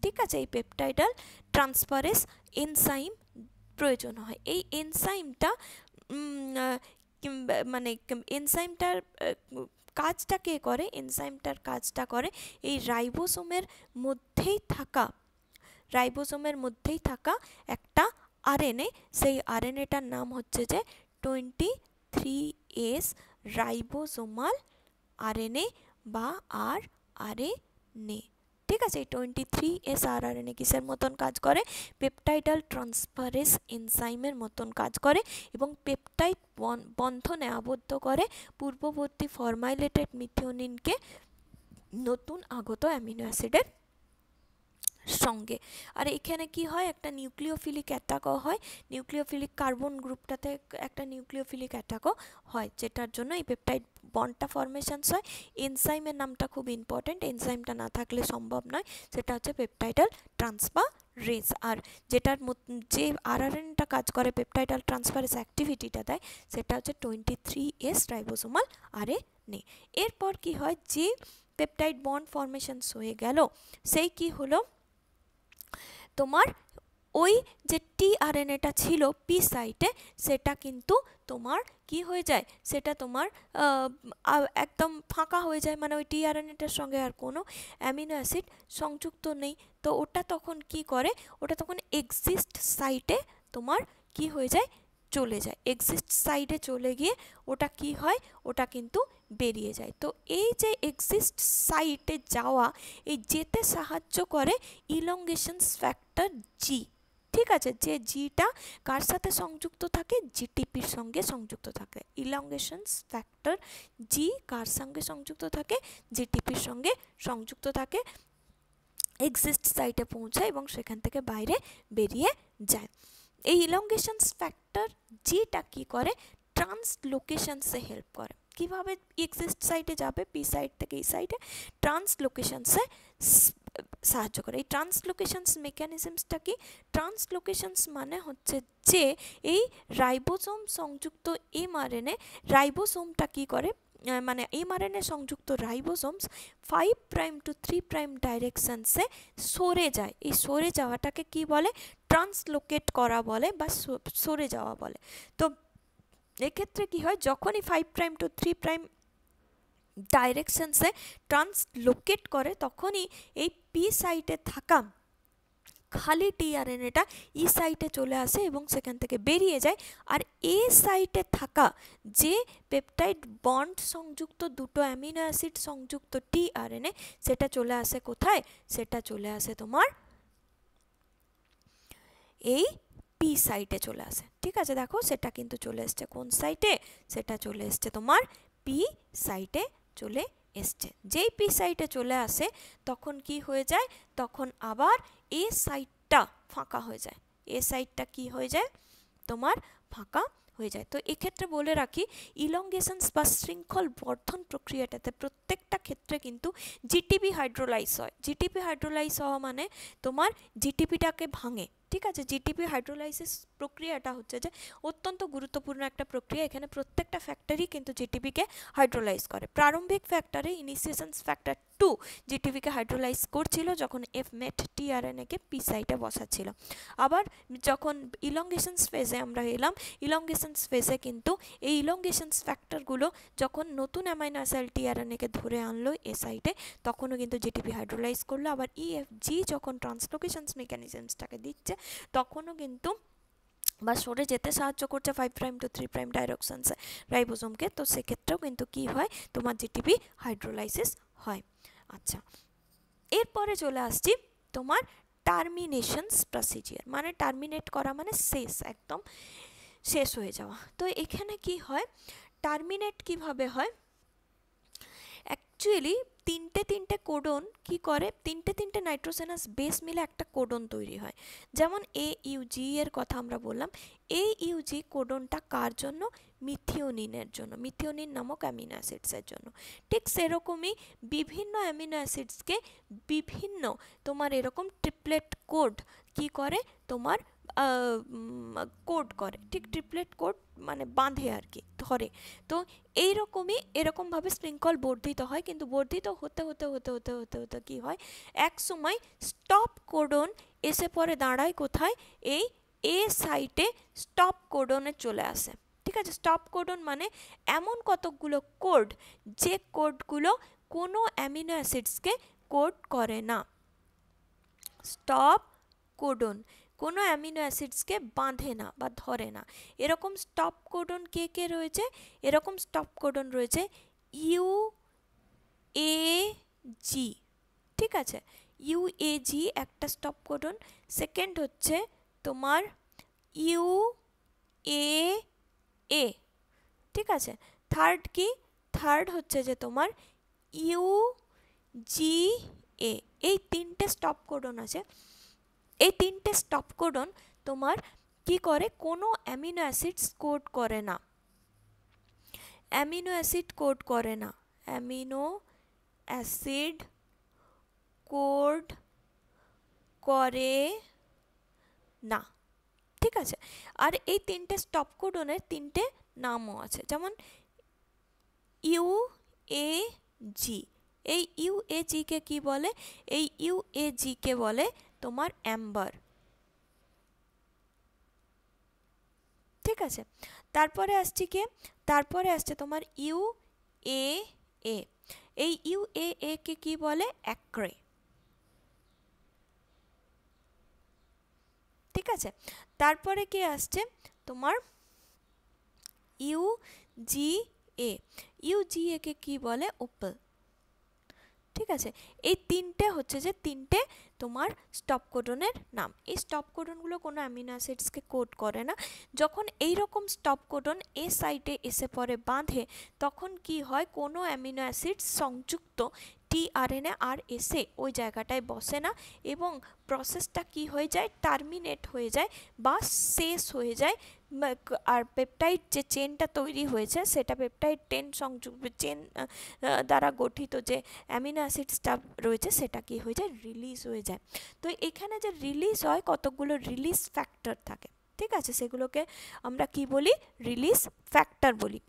ঠিক আছে, এই পেপটাইডাল ট্রান্সফারেস এনজাইম প্রয়োজন হয়। এই এনজাইমটা মানে এনজাইমটার কাজটা কে করে? এনজাইমটার কাজটা করে এই রাইবোসোমের মধ্যেই থাকা একটা আরএনএ। সেই আরএনএটার নাম হচ্ছে যে 23S রাইবোসোমাল আরএনএ বা আরআরএনএ। ঠিক আছে, এই 23S আরআরএনএ কিসের মতন কাজ করে? পেপটাইডাল ট্রান্সফারেস এনজাইমের মতন কাজ করে এবং পেপটাইড বন্ধনে আবদ্ধ করে পূর্ববর্তী ফরমাইলেটেড মিথিওনিনকে নতুন আগত অ্যামিনো অ্যাসিডের সঙ্গে। আর এখানে কি হয়, একটা নিউক্লিওফিলিক অ্যাটাকও হয়। নিউক্লিওফিলিক কার্বন গ্রুপটাতে একটা নিউক্লিওফিলিক অ্যাটাকও হয়, যেটার জন্য এই পেপটাইড বন্ডটা ফরমেশনস হয়। এনজাইমের নামটা খুব ইম্পর্টেন্ট, এনজাইমটা না থাকলে সম্ভব নয়। সেটা হচ্ছে পেপটাইডাল ট্রান্সফারেস। আর যেটার যে আরআরএনএটা কাজ করে পেপটাইডাল ট্রান্সফারেস অ্যাক্টিভিটিটা দেয় সেটা হচ্ছে 23S রাইবোসোমাল আরএনএ। এরপর কি হয়, যে পেপটাইড বন্ড ফরমেশনস হয়ে গেল সেই কি হলো, তোমার ওই যে টিআরএনএটা ছিল পি সাইটে সেটা কিন্তু তোমার কি হয়ে যায়, সেটা তোমার একদম ফাঁকা হয়ে যায়, মানে ওই টিআরএনএটার সঙ্গে আর কোনো অ্যামিনো অ্যাসিড সংযুক্ত নেই। তো ওটা তখন কি করে, ওটা তখন এক্সিস্ট সাইটে তোমার কি হয়ে যায়, চলে যায়। এক্সিস্ট সাইডে চলে গিয়ে ওটা কি হয়, ওটা কিন্তু বেরিয়ে যায়। তো এই যে এক্সিস্ট সাইটে যাওয়া, এই যেতে সাহায্য করে ইলংগেশনস ফ্যাক্টর জি। ঠিক আছে, যে জিটা কার সাথে সংযুক্ত থাকে, জিটিপির সঙ্গে সংযুক্ত থাকে। ইলংগেশনস ফ্যাক্টর জি কার সঙ্গে সংযুক্ত থাকে, জিটিপির সঙ্গে সংযুক্ত থাকে, এক্সিস্ট সাইটে পৌঁছায় এবং সেখান থেকে বাইরে বেরিয়ে যায়। এই ইলংগেশনস ফ্যাক্টর জিটা কি করে, ট্রান্সলোকেশনসে হেল্প করে। কিভাবে এক্সিস্ট সাইটে যাবে, পি সাইট থেকে এই সাইটে, ট্রান্সলোকেশনসে সাহায্য করে। এই ট্রান্সলোকেশনস মেকানিজমসটা কি? ট্রান্সলোকেশনস মানে হচ্ছে যে এই রাইবোসোম সংযুক্ত এমআরএনএ, রাইবোসোমটা কি করে, মানে এমআরএনএ সংযুক্ত রাইবোসোমস 5 প্রাইম টু 3 প্রাইম ডাইরেকশনসে সরে যায়। এই সরে যাওয়াটাকে কি বলে, ট্রান্সলোকেট করা বলে বা সরে যাওয়া বলে। তো এক্ষেত্রে কি হয়, যখনই 5 প্রাইম টু 3 প্রাইম ডাইরেকশনসে ট্রান্সলোকেট করে তখনই এই পি সাইটে থাকা খালি টিআরএনএটা ই সাইটে চলে আসে এবং সেখান থেকে বেরিয়ে যায়। আর এ সাইটে থাকা যে পেপটাইড বন্ড সংযুক্ত দুটো অ্যামিনো অ্যাসিড সংযুক্ত টিআরএনএ সেটা চলে আসে কোথায়, সেটা চলে আসে তোমার এই পি সাইটে চলে আসে। ঠিক আছে, দেখো সেটা কিন্তু চলে এসছে কোন সাইটে, সেটা চলে এসছে তোমার পি সাইটে চলে এসছে। যেই পি সাইটে চলে আসে তখন কি হয়ে যায়, তখন আবার এ সাইটটা ফাঁকা হয়ে যায়। এ সাইটটা কি হয়ে যায়, তোমার ফাঁকা হয়ে যায়। তো এক্ষেত্রে বলে রাখি, ইলংগেশনস বা শৃঙ্খল বর্ধন প্রক্রিয়াটাতে প্রত্যেকটা ক্ষেত্রে কিন্তু জিটিপি হাইড্রোলাইজ হয়। জিটিপি হাইড্রোলাইজ হওয়া মানে তোমার জিটিপিটাকে ভাঙে। ঠিক আছে, জিটিপি হাইড্রোলাইসিস প্রক্রিয়াটা হচ্ছে যে অত্যন্ত গুরুত্বপূর্ণ একটা প্রক্রিয়া। এখানে প্রত্যেকটা ফ্যাক্টরই কিন্তু জিটিপিকে হাইড্রোলাইজ করে। প্রারম্ভিক ফ্যাক্টরে ইনিশিয়েশনস ফ্যাক্টর 2 জিটিপিকে হাইড্রোলাইজ করছিল যখন এফমেট টিআরএনএকে পি সাইটে বসাচ্ছিল। আবার যখন ইলংগেশনস ফেজে আমরা এলাম, ইলংগেশনস ফেজে কিন্তু এই ইলংগেশনস ফ্যাক্টরগুলো যখন নতুন অ্যামাইনো অ্যাসিড টিআরএনএকে ধরে আনলো এ সাইটে তখনও কিন্তু জিটিপি হাইড্রোলাইজ করলো। আবার ইএফজি যখন ট্রান্সলোকেশনস মেকানিজমসটাকে দিচ্ছে তখনও কিন্তু বা সরে যেতে সাহায্য করছে 5 প্রাইম টু 3 প্রাইম ডাইরেকশনসে রাইবোসোমকে। তো সেক্ষেত্রেও কিন্তু কি হয়, তোমার জিটিপি হাইড্রোলাইসিস হয়। আচ্ছা, এরপরে চলে আসছি তোমার টার্মিনেশনস প্রসিজিয়ার, মানে টার্মিনেট করা মানে শেষ, একদম শেষ হয়ে যাওয়া। তো এখানে কি হয়, টার্মিনেট কিভাবে হয়, অ্যাকচুয়ালি তিনটে কোডন কি করে, তিনটে নাইট্রোজেনাস বেস মিলে একটা কোডন তৈরি হয়। যেমন AUG এর কথা আমরা বললাম, AUG কোডনটা কার জন্য, মিথিওনিনের জন্য, মিথিওনিন নামক অ্যামিনো অ্যাসিডসের জন্য। ঠিক সেরকমই বিভিন্ন অ্যামিনো অ্যাসিডসকে বিভিন্ন তোমার এরকম ট্রিপলেট কোড কি করে, তোমার কোড করে, ঠিক ট্রিপলেট কোড মানে বাঁধে আর কি, ধরে। তো এইরকমই এরকমভাবে শৃঙ্খল বর্ধিত হয়, কিন্তু বর্ধিত হতে হতে হতে হতে হতে হতে কী হয়, এক সময় স্টপ কোডন এসে পরে দাঁড়ায় কোথায়, এই এ সাইটে স্টপ কোডনে চলে আসে। ঠিক আছে, স্টপ কোডন মানে এমন কতকগুলো কোড যে কোডগুলো কোনো অ্যামিনো অ্যাসিডসকে কোড করে না। স্টপ কোডন কোনো অ্যামিনো অ্যাসিডসকে বাঁধে না বা ধরে না। এরকম স্টপ কোডন কে কে রয়েছে, এরকম স্টপ কোডন রয়েছে UAG। ঠিক আছে, UAG একটা স্টপ কোডন। সেকেন্ড হচ্ছে তোমার UAA। ঠিক আছে, থার্ড কি, থার্ড হচ্ছে যে তোমার UGA। এই তিনটে স্টপ কোডন আছে। এই তিনটে স্টপ কোডন তোমার কি করে, কোনো অ্যামিনো অ্যাসিডস কোড করে না, অ্যামিনো অ্যাসিড কোড করে না, অ্যামিনো অ্যাসিড কোড করে না। ঠিক আছে, আর এই তিনটে স্টপ কোডনের তিনটে নামও আছে, যেমন UAG। এই UAG কে কি বলে, এই UAG কে বলে তোমার অ্যাম্বার। ঠিক আছে, তারপরে আসছে কি, তারপরে আসছে তোমার UAA। এই UAA কে কি বলে, অ্যাক্রে। ঠিক আছে, তারপরে কি আসছে তোমার UGA। UGA কে কি বলে, ওপেল। ঠিক আছে, এই তিনটে হচ্ছে যে তিনটে তোমার স্টপ কোডনের নাম। এই স্টপ কোডনগুলো কোনো অ্যামিনো অ্যাসিডসকে কোড করে না। যখন এই রকম স্টপ কোডন এ সাইটে এসে পরে বাঁধে, তখন কি হয়, কোনো অ্যামিনো অ্যাসিড সংযুক্ত টিআরএনএ আর এসে ওই জায়গাটায় বসে না, এবং প্রসেসটা কি হয়ে যায়, টার্মিনেট হয়ে যায় বা শেষ হয়ে যায়। আর পেপটাইড যে চেনটা তৈরি হয়েছে, সেটা পেপটাইড চেন দ্বারা গঠিত যে অ্যামিনো অ্যাসিডসটা রয়েছে, সেটা কি হয়ে যায়, রিলিজ হয়ে যায়। তো এখানে যে রিলিজ হয়, কতগুলো রিলিজ ফ্যাক্টর থাকে। ঠিক আছে, সেগুলোকে আমরা কি বলি, রিলিজ ফ্যাক্টর বলি।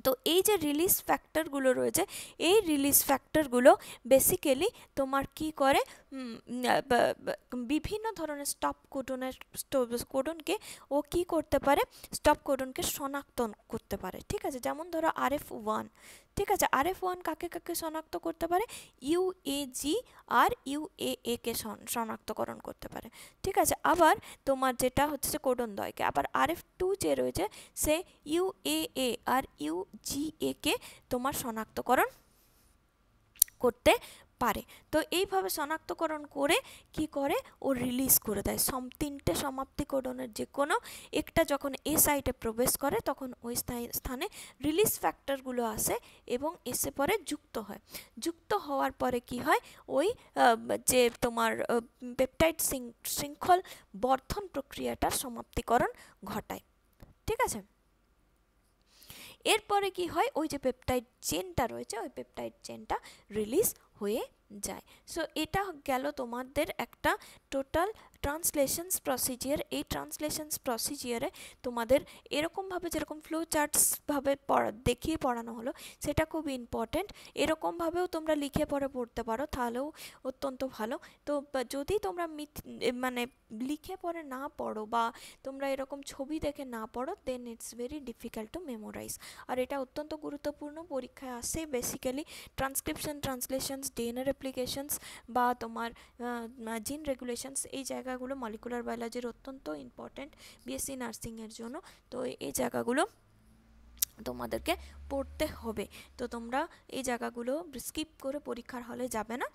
তো এই যে রিলিজ ফ্যাক্টরগুলো রয়েছে, এই রিলিজ ফ্যাক্টরগুলো বেসিক্যালি তোমার কি করে, বিভিন্ন ধরনের স্টপ কোডনকে ও কি করতে পারে, স্টপ কোডনকে শনাক্ত করতে পারে। ঠিক আছে, যেমন ধরো RF1। ঠিক আছে, RF1 কাকে কাকে শনাক্ত করতে পারে, UAG আর UAA কে শনাক্তকরণ করতে পারে। ঠিক আছে, আবার তোমার যেটা হচ্ছে কোডন দ্বয়কে, আবার RF2 যে রয়েছে, সে UAA আর UGA কে তোমার শনাক্তকরণ করতে পারে। তো এইভাবে শনাক্তকরণ করে কি করে, ও রিলিজ করে দেয়। তিনটে সমাপ্তি কোডনের যে কোনো একটা যখন এ সাইটে প্রবেশ করে, তখন ওই স্থানে রিলিজ ফ্যাক্টরগুলো আসে এবং এসে পরে যুক্ত হয়। যুক্ত হওয়ার পরে কি হয়, ওই যে তোমার পেপটাইড শৃঙ্খল বর্ধন প্রক্রিয়াটার সমাপ্তিকরণ ঘটায়। ঠিক আছে, এরপরে কি হয়, ওই যে পেপটাইড চেনটা রয়েছে, ওই পেপটাইড চেনটা রিলিজ হয়ে যায়। সো এটা গেল তোমাদের একটা টোটাল ট্রান্সলেশনস প্রসিজিয়ার। এই ট্রান্সলেশনস প্রসিজিয়ারে তোমাদের এরকমভাবে যেরকম ফ্লো চার্টসভাবে দেখিয়ে পড়ানো হলো, সেটা খুব ইম্পর্ট্যান্ট। এরকমভাবেও তোমরা লিখে পড়ে পড়তে পারো, তাহলেও অত্যন্ত ভালো। তো যদি তোমরা মানে লিখে পড়ে না পড়ো, বা তোমরা এরকম ছবি দেখে না পড়ো, then it's very difficult to memorize. আর এটা অত্যন্ত গুরুত্বপূর্ণ, পরীক্ষায় আসে basically transcription, translations, DNA replications বা তোমার জিন রেগুলেশনস, এই জায়গাগুলো মলিকুলার বায়োলজির অত্যন্ত ইম্পর্ট্যান্ট বিএসসি নার্সিংয়ের জন্য। তো এই জায়গাগুলো তোমাদেরকে পড়তে হবে। তো তোমরা এই জায়গাগুলো স্কিপ করে পরীক্ষার হলে যাবে না,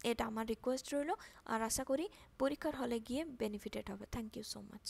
এটা আমার রিকোয়েস্ট রইল, আর আশা করি পরীক্ষার হলে গিয়ে বেনিফিটেড হবে। Thank you so much.